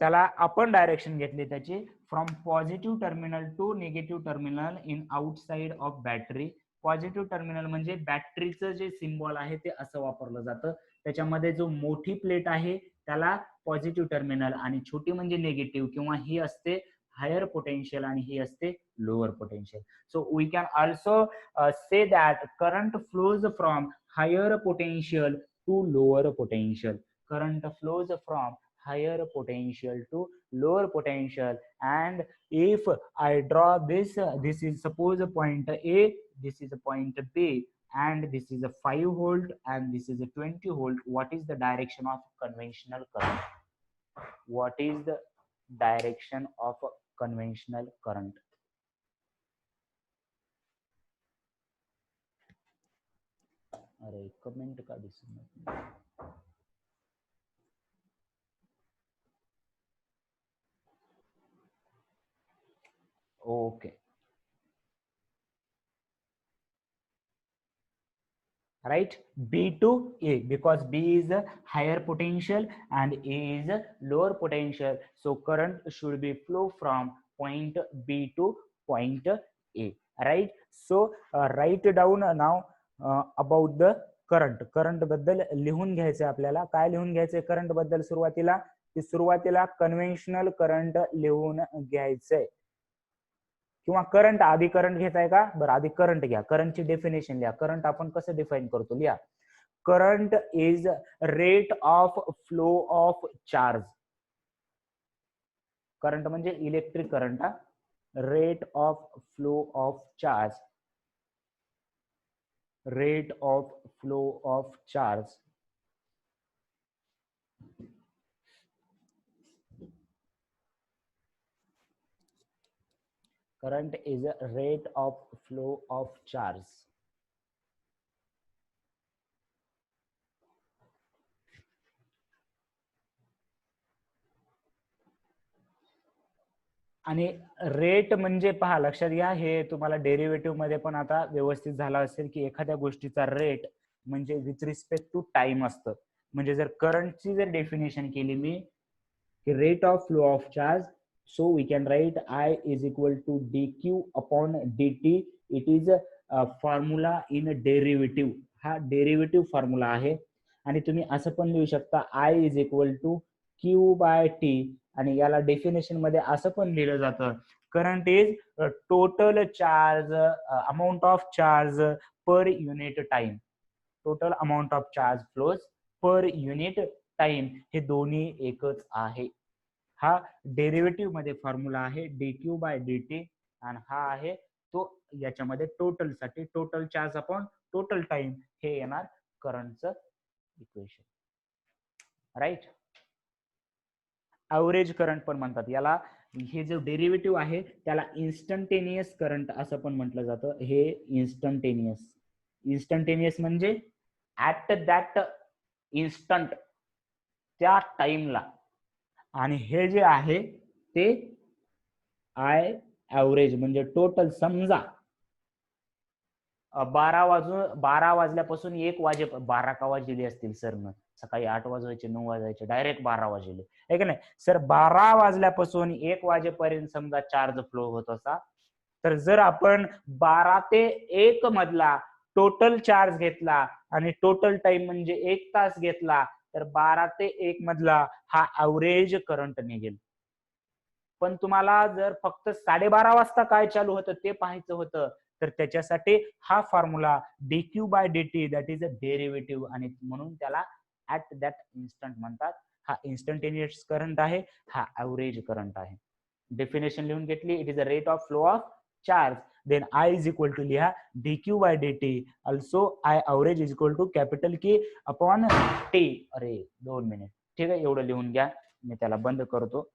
त्याला आपण डायरेक्शन घेतली त्याची from positive terminal to negative terminal in outside of battery. Positive terminal म्हणजे बॅटरीचं जे सिम्बॉल आहे ते असं वापरलं जातं. त्याच्यामध्ये जो मोठी प्लेट आहे त्याला पॉझिटिव्ह टर्मिनल आणि छोटी म्हणजे निगेटिव्ह किंवा ही असते हायर पोटेन्शियल आणि ही असते lower potential. So we can also say that current flows from higher potential to lower potential. Current flows from higher potential to lower potential. And if I draw this is suppose a point A, this is a point B, and this is a 5 volt and this is a 20 volt. What is the direction of conventional current? What is the direction of conventional current? अरे comment का दिसून येत नाही. Okay, right, B to A, because B is a higher potential and A is a lower potential, so current should be flow from point B to point A, right? So write down now about the current बद्दल लिहून घ्यायचं आपल्याला. काय लिहून घ्यायचंय current बद्दल सुरुवातीला? की सुरुवातीला कन्व्हेन्शनल करंट लिहून घ्यायचंय. किंवा करंट, आधी करंट घेताय का? बरं, आधी करंट घ्या. करंटची डेफिनेशन लिहा. करंट आपण कसं डिफाईन करतो लिहा. Current is rate of flow of charge. Current म्हणजे इलेक्ट्रिक करंट, हा. Rate of flow of charge. Rate of flow of charge. Current is a rate of flow of charge. आणि rate म्हणजे पहा, लक्षात घ्या, हे तुम्हाला डेरिव्हेटिव्ह मध्ये पण आता व्यवस्थित झालं असेल की एखाद्या गोष्टीचा रेट म्हणजे विथ रिस्पेक्ट टू टाइम असतं. म्हणजे जर करंटची जर डेफिनेशन केली मी की rate of flow of charge, so we can write I is equal to D Q upon D T. It is formula in derivative. हा डेरिव्हेटिव्ह फॉर्म्युला आहे. आणि तुम्ही असं पण लिहू शकता I is equal to Q by T. आणि याला डेफिनेशन मध्ये असं पण लिहिलं जातं, current is total charge, amount of charge per unit time. Total amount of charge flows per unit time. हे दोन्ही एकच आहे. हा डेरिव्हेटिव्ह मध्ये फॉर्म्युला आहे D Q by D T. आणि हा आहे तो याच्यामध्ये टोटल साठी total charge upon total time. हे येणार करंटचं इक्वेशन, राईट. ॲव्हरेज करंट पण म्हणतात याला. हे जो डेरिव्हेटिव्ह आहे त्याला इन्स्टंटेनियस करंट असं पण म्हटलं जातं. हे इन्स्टंटेनियस. इन्स्टंटेनियस म्हणजे ऍट दॅट इन्स्टंट, त्या टाइमला. आणि हे जे आहे ते आय ॲव्हरेज म्हणजे टोटल. समजा 12 वाजल्यापासून 1 वाजे, 12 का वाजलेली असतील सरनं, सकाळी 8 वाजवायचे, 9 वाजायचे, डायरेक्ट 12 वाजले, आहे का नाही सर? 12 वाजल्यापासून 1 वाजेपर्यंत समजा चार्ज फ्लो होत असा, तर जर आपण 12 ते 1 मधला टोटल चार्ज घेतला आणि टोटल टाइम म्हणजे 1 तास घेतला, तर 12 ते 1 मधला हा ॲव्हरेज करंट निघेल. पण तुम्हाला जर फक्त 12:30 वाजता काय चालू होतं ते पाहायचं होतं, तर त्याच्यासाठी हा formula D Q by D T, that is a derivative. आणि म्हणून त्याला ऍट दॅट इन्स्टंट म्हणतात. हा इन्स्टंटेनियस करंट आहे, हा ॲव्हरेज करंट आहे. डेफिनेशन लिहून घेतली. It is a rate of flow of charge. Then I is equal to लिहा D Q by D T. Also I average is equal to capital Q upon T. अरे 2 minute, ठीक आहे, एवढं लिहून घ्या. मी त्याला बंद करतो.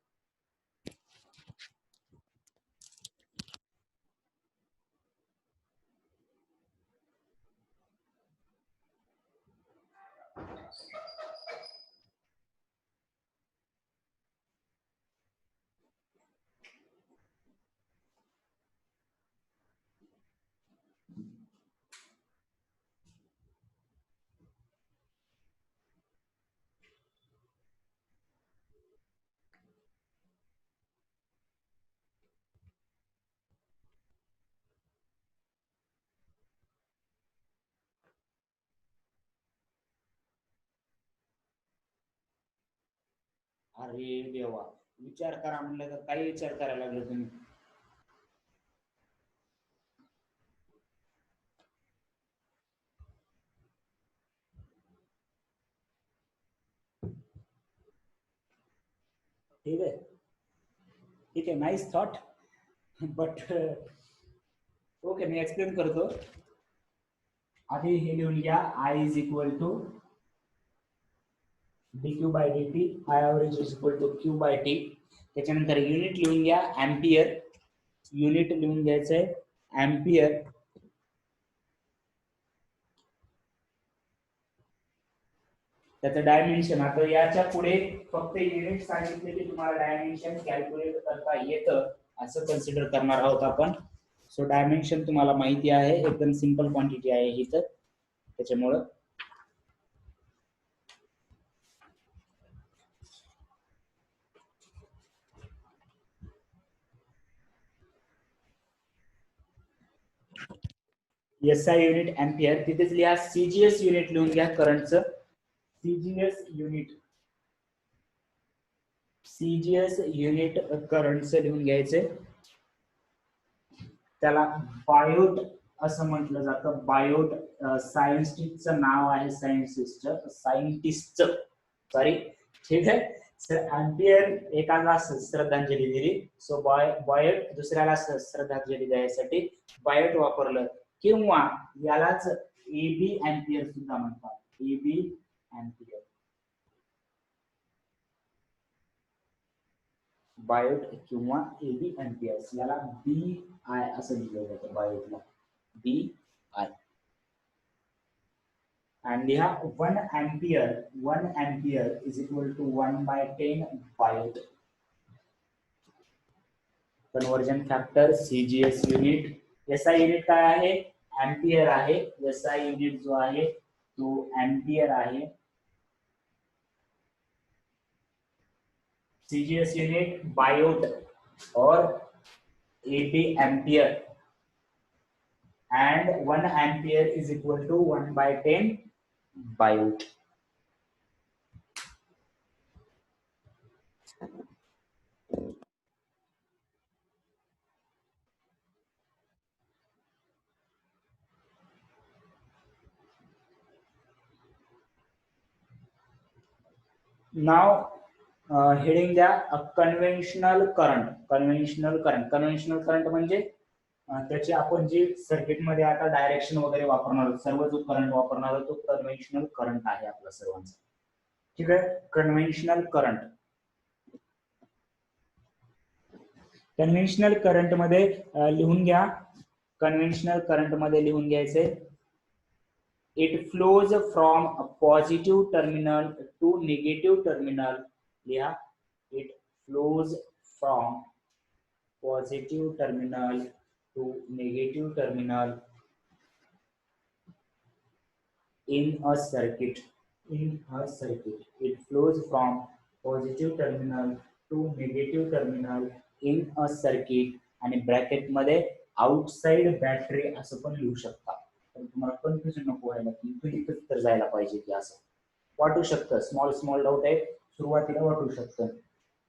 अरे देवा, विचार करा म्हणलं तर काही विचार करायला लागलो तुम्ही. ठीक आहे, ठीक आहे, नाईस थॉट. बट ओके, मी एक्सप्लेन करतो. आधी हे लिहून घ्या, I is equal to D Q by D T. I average is equal to Q by T. त्याच्यानंतर युनिट लिहून घ्या, अँपियर. युनिट लिहून घ्यायचंय अँपियर. त्याचं डायमेन्शन, आता याच्या पुढे फक्त युनिट सांगितले की तुम्हाला डायमेन्शन कॅल्क्युलेट करता येतं असं कन्सिडर करणार आहोत आपण. सो डायमेन्शन तुम्हाला माहिती आहे, एकदम सिंपल क्वांटिटी आहे ही, तर त्याच्यामुळं SI युनिट एम्पियर, तिथेच लिहा. CGS युनिट लिहून घ्या करंटचं. सीजीएस युनिट करंटचं लिहून घ्यायचे. त्याला बायोट असं म्हटलं जातं. बायोट सायंटिस्टचं नाव आहे, सायंटिस्टचं सॉरी, ठीक आहे. सर एम्पियर एकाला श्रद्धांजली दिली, सो बायोट दुसऱ्याला श्रद्धांजली द्यायसाठी बायोट वापरलं, किंवा यालाच एबी एम्पियर सुद्धा म्हणतात. एबी एम्पियर, बायोट किंवा एबी एम्पियर्स, याला BI असं लिहिलं जातं. बायोटला BI. and लिहा 1 ampere is equal to 1/10 Biot. Conversion factor CGS unit. SI unit काय आहे? एम्पियर आहे. SI युनिट जो आहे तो एम्पियर आहे. CGS युनिट बायोट और AB ampere, and 1 ampere is equal to 1/10 Biot. Now heading द्या कन्व्हेन्शनल करंट. कन्व्हेन्शनल करंट म्हणजे त्याची आपण जी सर्किट मध्ये आता डायरेक्शन वगैरे वापरणार आहोत, सर्व जो करंट वापरणार आहोत तो कन्व्हेन्शनल करंट आहे आपला सर्वांचा. ठीक आहे. Conventional current. कन्व्हेन्शनल करंट मध्ये लिहून घ्या. कन्व्हेन्शनल करंट मध्ये लिहून घ्यायचे, it flows from a positive terminal to negative terminal. लिहा, it flows from positive terminal to negative terminal in a circuit. It flows from positive terminal to negative terminal in a circuit. आणि bracket मध्ये outside battery असं पण लिहू शकता. तुम्हाला confusion नको व्हायला की इथं तर जायला पाहिजे की असं वाटू शकतं. स्मॉल डाऊट आहे, सुरुवातीला वाटू शकतं.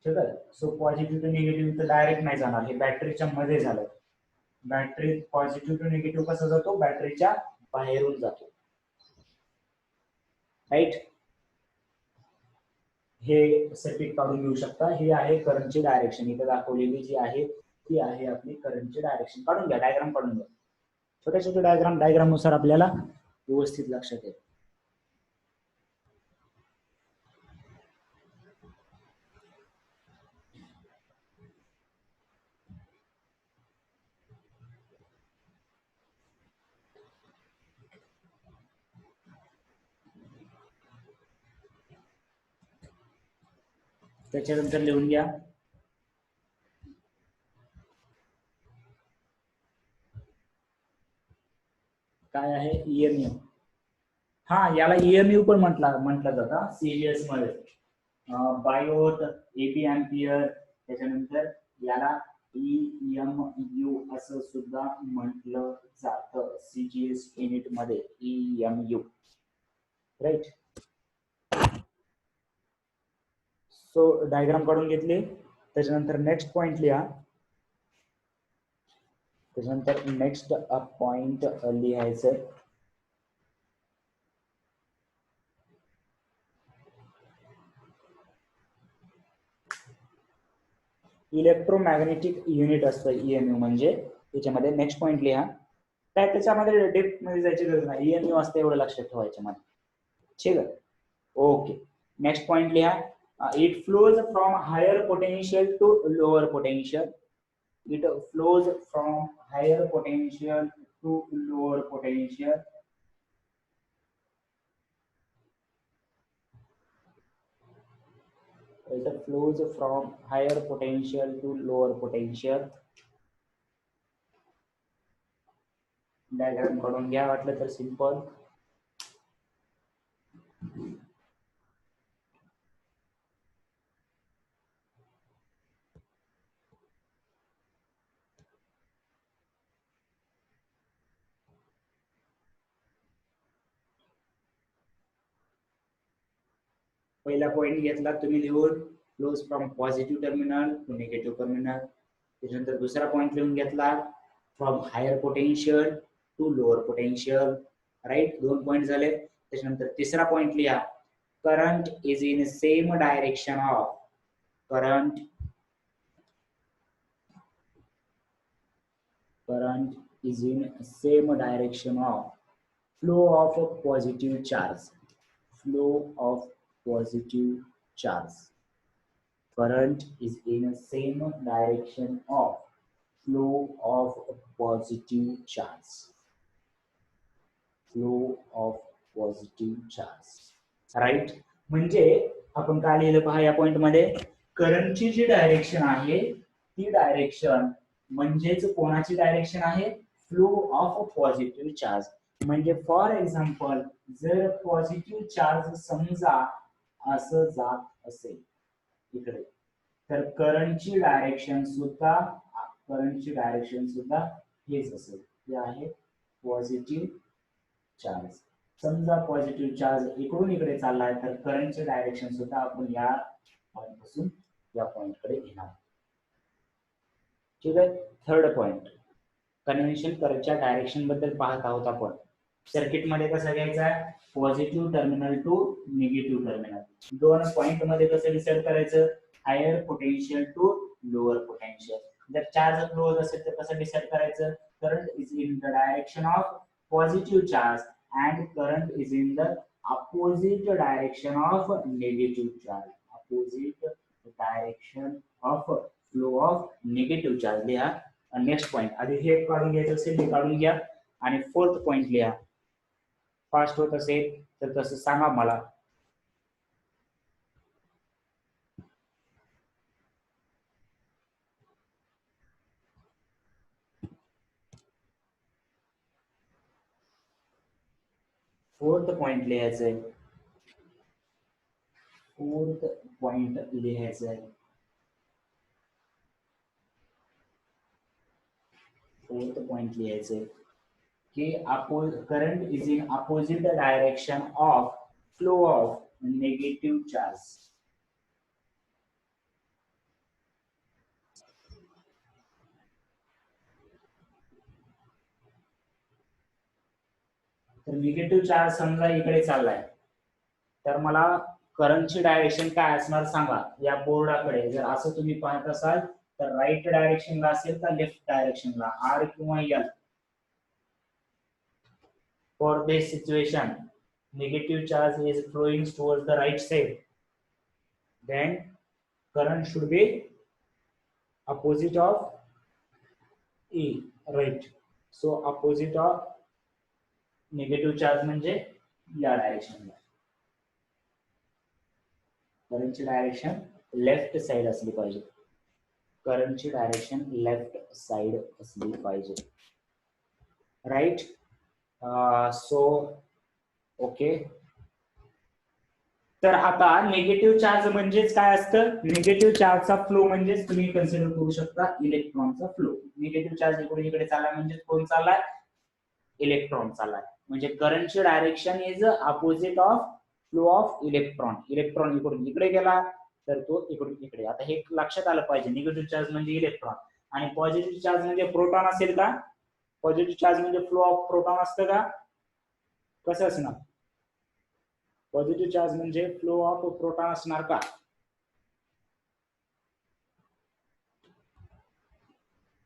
ठीक आहे. सो पॉझिटिव्ह टू निगेटिव्ह तर डायरेक्ट नाही जाणार, हे बॅटरीच्या मध्ये झालं. बॅटरी पॉझिटिव्ह टू निगेटिव्ह कसा जातो? बॅटरीच्या बाहेरून जातो. राईट. हे सर्किट काढून घेऊ शकता. ही आहे करंटची डायरेक्शन, इथे दाखवलेली जी आहे ती आहे आपली करंटची डायरेक्शन. काढून घ्या, डायग्राम काढून घ्या. छोटे छोटे डायग्राम नुसार आपल्याला व्यवस्थित लक्षात येईल. त्याच्यानंतर लिहून घ्या काय आहे? EMU. हा, याला EMU पण म्हटलं जातं सीजीएस मध्ये. बायोट, एबी एम्पियर, त्याच्यानंतर याला EMU असं सुद्धा म्हटलं जातं सीजीएस युनिट मध्ये. EMU, right. सो डायग्राम काढून घेतली. त्याच्यानंतर नेक्स्ट पॉइंट लिहा. त्याच्यानंतर नेक्स्ट पॉइंट लिहायचं. इलेक्ट्रोमॅग्नेटिक युनिट असतं EMU म्हणजे. त्याच्यामध्ये नेक्स्ट पॉइंट लिहा. काय त्याच्यामध्ये डेप्थ मध्ये जायची गरज नाही, EMU असते एवढं लक्षात ठेवायचं मला. ठीक आहे. ओके. नेक्स्ट पॉइंट लिहा. It flows from higher potential to lower potential. It flows from higher potential to lower potential. It flows from higher potential to lower potential. Diagram काढून घ्या वाटलं तर सिंपल. पहिला पॉइंट घेतला तुम्ही लिहून, flows from positive terminal to negative terminal. त्याच्यानंतर दुसरा पॉइंट लिहून घेतला, from higher potential to lower potential. Right, 2 point झाले. त्याच्यानंतर तिसरा पॉइंट लिहा, current is in same direction of, current is in same direction of flow of positive charge, flow of positive charge. Current is in same direction of flow of positive charge, flow of positive charge. Right, म्हणजे आपण काय लिहिलं पहा या point मध्ये, करंटची जी direction आहे ती डायरेक्शन म्हणजेच कोणाची डायरेक्शन आहे, फ्लो ऑफ पॉझिटिव्ह चार्ज. म्हणजे फॉर एक्झाम्पल जर पॉझिटिव्ह चार्ज समजा असं जात असेल इकडे, तर करंटची डायरेक्शन सुद्धा हेच असेल, हे आहे पॉझिटिव्ह चार्ज. समजा पॉझिटिव्ह चार्ज इकडून इकडे चाललाय तर करंटचे डायरेक्शन सुद्धा आपण या पॉइंट पासून या पॉइंट कडे घेणार. ठीक आहे. थर्ड पॉइंट, कन्व्हेन्शन करंटच्या डायरेक्शन बद्दल पाहत आहोत आपण. सर्किट मध्ये कसं घ्यायचं आहे, positive terminal to negative terminal. 2 point मध्ये कसं डिसाइड करायचं, higher potential to lower potential. जर चार्ज फ्लो होत असेल तर कसं डिसाइड करायचं, current is in the direction of positive charge and current is in the opposite direction of negative charge, opposite direction of flow of negative charge. लिहा. Next point, आधी हे काढून घ्यायचं असेल हे काढून घ्या, आणि फोर्थ पॉइंट लिहा. फास्ट होत असेल तर तसं सांगा मला. फोर्थ पॉइंट लिहायचं आहे, फोर्थ पॉइंट लिहायचं आहे. फोर्थ पॉइंट लिहायचं आहे की current is in opposite direction of flow of negative charge. तर निगेटिव्ह चार्ज समजा इकडे चाललाय, तर मला करंटची डायरेक्शन काय असणार सांगा या बोर्डाकडे. जर असं तुम्ही पाहत असाल तर राईट डायरेक्शनला असेल का लेफ्ट डायरेक्शनला, आर किंवा L. For this situation negative charge is flowing towards the right side, then current should be opposite of E, right? So opposite of negative charge म्हणजे या डायरेक्शनला. करंटची डायरेक्शन लेफ्ट साइड असली पाहिजे, करंटची direction left side असली पाहिजे. Right. So okay. तर आता निगेटिव्ह चार्ज म्हणजेच काय असतं, निगेटिव्ह चार्जचा फ्लो म्हणजेच तुम्ही कन्सिडर करू शकता इलेक्ट्रॉनचा फ्लो. निगेटिव्ह चार्ज इकडून इकडे चाललाय म्हणजे कोण चाललाय, इलेक्ट्रॉन चाललाय. म्हणजे करंटची direction is opposite of flow of electron. Electron इकडून इकडे गेला तर तो इकडून इकडे. आता हे लक्षात आलं पाहिजे, निगेटिव्ह चार्ज म्हणजे इलेक्ट्रॉन आणि पॉझिटिव्ह चार्ज म्हणजे प्रोटॉन असेल का. पॉझिटिव्ह चार्ज म्हणजे फ्लो ऑफ प्रोटॉन असतं का, कसं असणार, पॉझिटिव्ह चार्ज म्हणजे फ्लो ऑफ प्रोटॉन असणार का.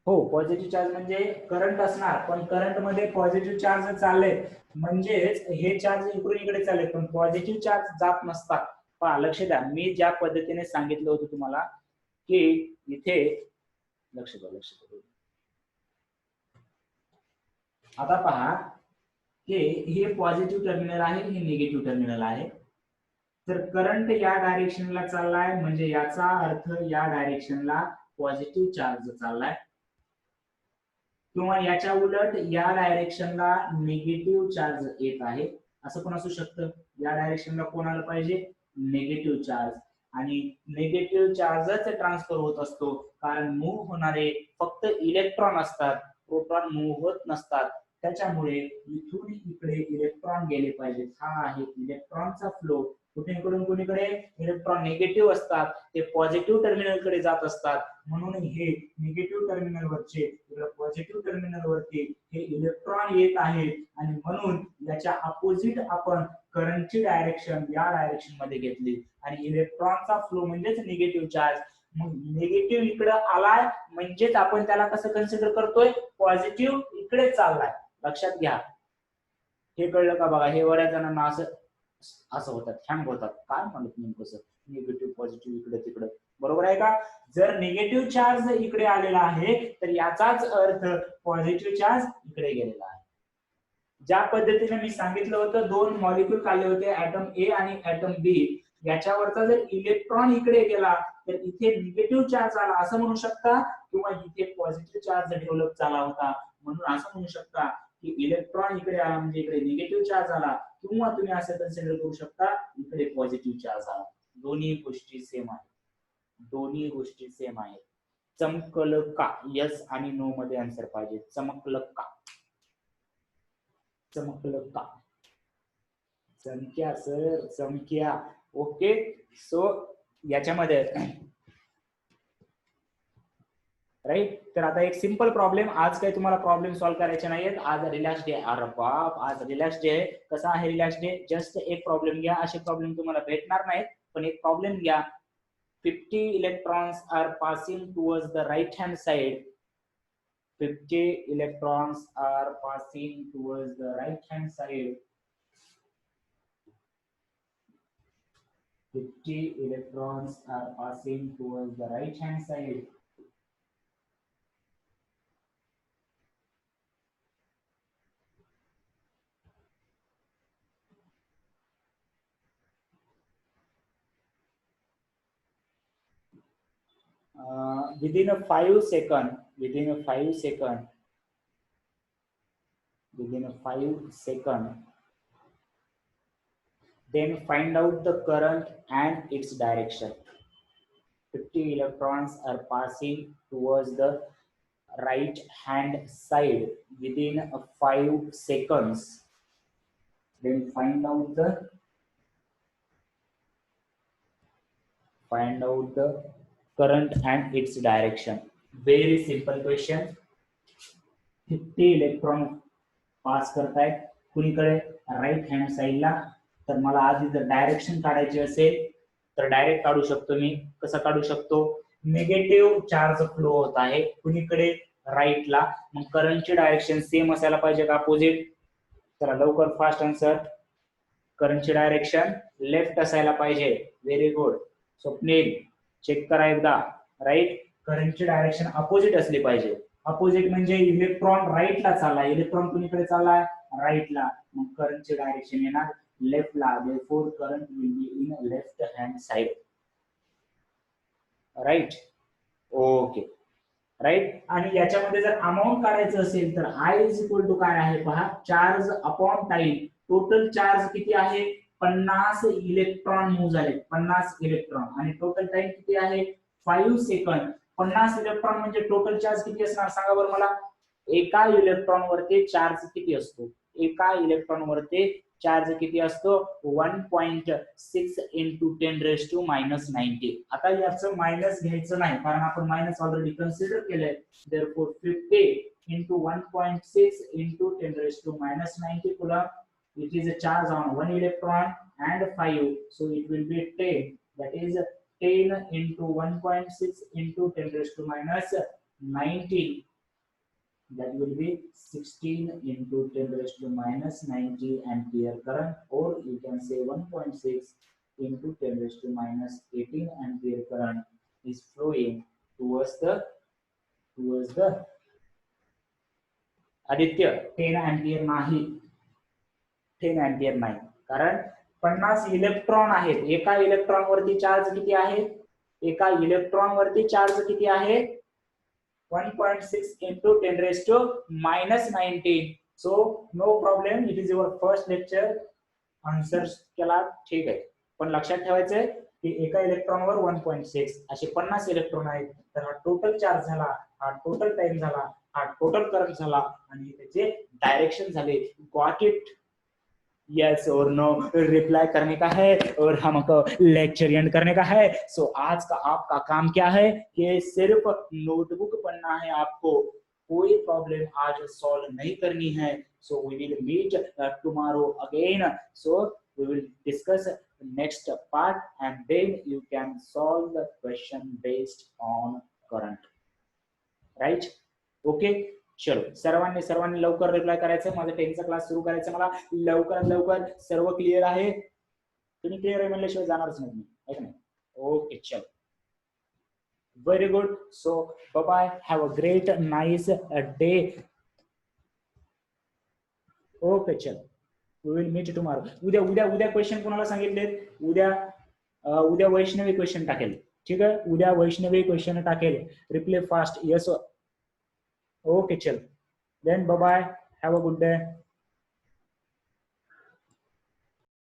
हो, पॉझिटिव्ह चार्ज म्हणजे करंट असणार, पण करंट मध्ये पॉझिटिव्ह चार्ज चालले म्हणजेच हे चार्ज इकडून इकडे चालले, पण पॉझिटिव्ह चार्ज जात नसतात. पहा, लक्ष द्या, मी ज्या पद्धतीने सांगितलं होतं तुम्हाला की इथे लक्ष द्या. आता पहा की हे पॉझिटिव्ह टर्मिनल आहे, हे निगेटिव्ह टर्मिनल आहे. तर करंट या डायरेक्शनला चाललाय म्हणजे याचा अर्थ या डायरेक्शनला पॉझिटिव्ह चार्ज चाललाय, किंवा याच्या उलट या डायरेक्शनला निगेटिव्ह चार्ज येत आहे, असं पण असू शकतं. या डायरेक्शनला कोण आलं पाहिजे, निगेटिव्ह चार्ज, आणि निगेटिव्ह चार्जच ट्रान्सफर होत असतो, कारण मूव्ह होणारे फक्त इलेक्ट्रॉन असतात, प्रोटॉन मूव्ह होत नसतात. त्याच्यामुळे इथून इकडे इलेक्ट्रॉन गेले पाहिजेत. हा आहे इलेक्ट्रॉनचा फ्लो. कुठेकडून कुणीकडे इलेक्ट्रॉन निगेटिव्ह असतात, ते पॉझिटिव्ह टर्मिनलकडे जात असतात, म्हणून हे निगेटिव्ह टर्मिनलवरचे पॉझिटिव्ह टर्मिनलवरती हे इलेक्ट्रॉन येत आहेत, आणि म्हणून याच्या अपोजिट आपण करंटची डायरेक्शन या डायरेक्शन मध्ये घेतली, आणि इलेक्ट्रॉनचा फ्लो म्हणजेच निगेटिव्ह चार्ज. मग निगेटिव्ह इकडे आलाय म्हणजेच आपण त्याला कसं कन्सिडर करतोय, पॉझिटिव्ह इकडे चाललाय. लक्षात घ्या, हे कळलं का बघा. हे बऱ्याच जणांना असं होतात, हँग होतात, काय म्हणत नेमकं सर, निगेटिव्ह पॉझिटिव्ह इकडे तिकडे, बरोबर आहे का. जर निगेटिव्ह चार्ज इकडे आलेला आहे तर याचाच अर्थ पॉझिटिव्ह चार्ज इकडे गेलेला आहे. ज्या पद्धतीने मी सांगितलं होतं, दोन मॉलिक्यूल काढले होते, ऍटम ए आणि ऍटम बी, याच्यावरचा जर इलेक्ट्रॉन इकडे गेला तर इथे निगेटिव्ह चार्ज आला असं म्हणू शकता, किंवा इथे पॉझिटिव्ह चार्ज डेव्हलप झाला होता म्हणून असं म्हणू शकता की इलेक्ट्रॉन इकडे आला म्हणजे इकडे निगेटिव्ह चार्ज आला, किंवा तुम्ही असं कन्सिडर करू शकता इकडे पॉझिटिव्ह चार्ज आला. दोन्ही गोष्टी सेम आहेत, दोन्ही गोष्टी सेम आहेत. चमकलं का, यस आणि नो मध्ये आन्सर पाहिजे. चमकलं का, चमकलं का, चमक्या सर, चमक्या. ओके, सो याच्यामध्ये राईट. तर आता एक सिंपल प्रॉब्लेम, आज काही तुम्हाला प्रॉब्लेम सॉल्व्ह करायचे नाहीयेत, आज रिलॅक्स डे. अरे बाप, आज रिलॅक्स डे आहे. कसा आहे रिलॅक्स डे, जस्ट एक प्रॉब्लेम घ्या, असे प्रॉब्लेम तुम्हाला भेटणार नाहीत, पण एक प्रॉब्लेम घ्या. 50 electrons are passing towards the right hand side. 50 electrons are passing towards the right hand side. 50 electrons are passing towards the right hand side. Within a 5 second, within a 5 second, then find out the current and its direction. 50 electrons are passing towards the right hand side within 5 seconds. Then find out the current and its direction. Very simple question. 50 electron pass करतायत कुणीकडे, right hand साइडला. तर मला आधी जर direction काढायची असेल तर डायरेक्ट काढू शकतो मी. कसं काढू शकतो, निगेटिव्ह चार्ज फ्लो होत आहे कुणीकडे, राईटला. मग करंटची डायरेक्शन सेम असायला पाहिजे का, अपोजिट. चला लवकर फास्ट आन्सर. करंटची डायरेक्शन लेफ्ट असायला पाहिजे. व्हेरी गुड स्वप्नील, चेक करा एकदा. राईट, करंटची डायरेक्शन अपोजिट असली पाहिजे. अपोजिट म्हणजे इलेक्ट्रॉन राईटला चाललाय, इलेक्ट्रॉन कुणीकडे चाललाय, राईटला. मग करंटची डायरेक्शन येणार लेफ्टला. Therefore current will be in left hand side. Right, okay, right. आणि याच्यामध्ये जर अमाऊंट काढायचं असेल तर आय इज इक्वल टू काय आहे पहा, charge upon time. Total charge किती आहे, 50 इलेक्ट्रॉन मूव्ह झाले, 50 इलेक्ट्रॉन, आणि टोटल टाइम किती आहे, 5 सेकंड. 50 इलेक्ट्रॉन म्हणजे टोटल चार्ज किती असणार सांगा बरं मला. एका इलेक्ट्रॉन वरती चार्ज किती असतो, एका इलेक्ट्रॉन वरती चार्ज किती असतो, 1.6 इंटू 10⁻⁻90. आता याचं मायनस घ्यायचं नाही कारण आपण मायनस ऑलरेडी कन्सिडर केलंय. Therefore 50 into 1.6 into 10⁻90 coulomb. It is a charge on one electron and 5, so it will be 10. That is 10 into 1.6 into 10⁻90. That will be 16 into 10⁻90 ampere current, or you can say 1.6 into 10⁻18 ampere current is flowing towards the Aditya 10 ampere नाही, 10 ampere नाही, कारण 50 electron आहेत. एका electron वरती charge किती आहे? एका electron वरती चार्ज किती आहे? 1.6 into 10 raised to minus 19. So no problem. It is your first lecture. Answer केला ठीक आहे, पण लक्षात ठेवायचंय की एका इलेक्ट्रॉनवर 1.6 असे 50 इलेक्ट्रॉन आहेत. तर हा टोटल चार्ज झाला, हा टोटल टाइम झाला, हा टोटल करंट झाला आणि त्याचे डायरेक्शन झाले. Got it? यस और नो रिप्लाई करने का है और हमको लेक्चर एंड करने का है. सो आज का आपका काम क्या है कि सिर्फ नोटबुक पढ़ना है आपको. कोई प्रॉब्लम आज सॉल्व नहीं करनी है. So we will meet tomorrow again. So we will discuss next part and then you can solve the question based on current. Right? Okay, चलो सर्वांनी लवकर रिप्लाय करायचं. माझा 10चा क्लास सुरू करायचा मला लवकरात लवकर. सर्व क्लिअर आहे? तुम्ही क्लिअर आहे म्हणल्याशिवाय जाणारच नाही, आहे ना? ओके, चलो, very good. So bye bye, have a great nice day. Okay, चलो, वी विल मीट टुमारो. उद्या क्वेश्चन कोणाला सांगितलेत? उद्या वैष्णवी क्वेश्चन टाकेल. ठीक आहे, उद्या वैष्णवी क्वेश्चन टाकेल. Replay fast. यस. ओके, चलो, then bye bye, have a good day.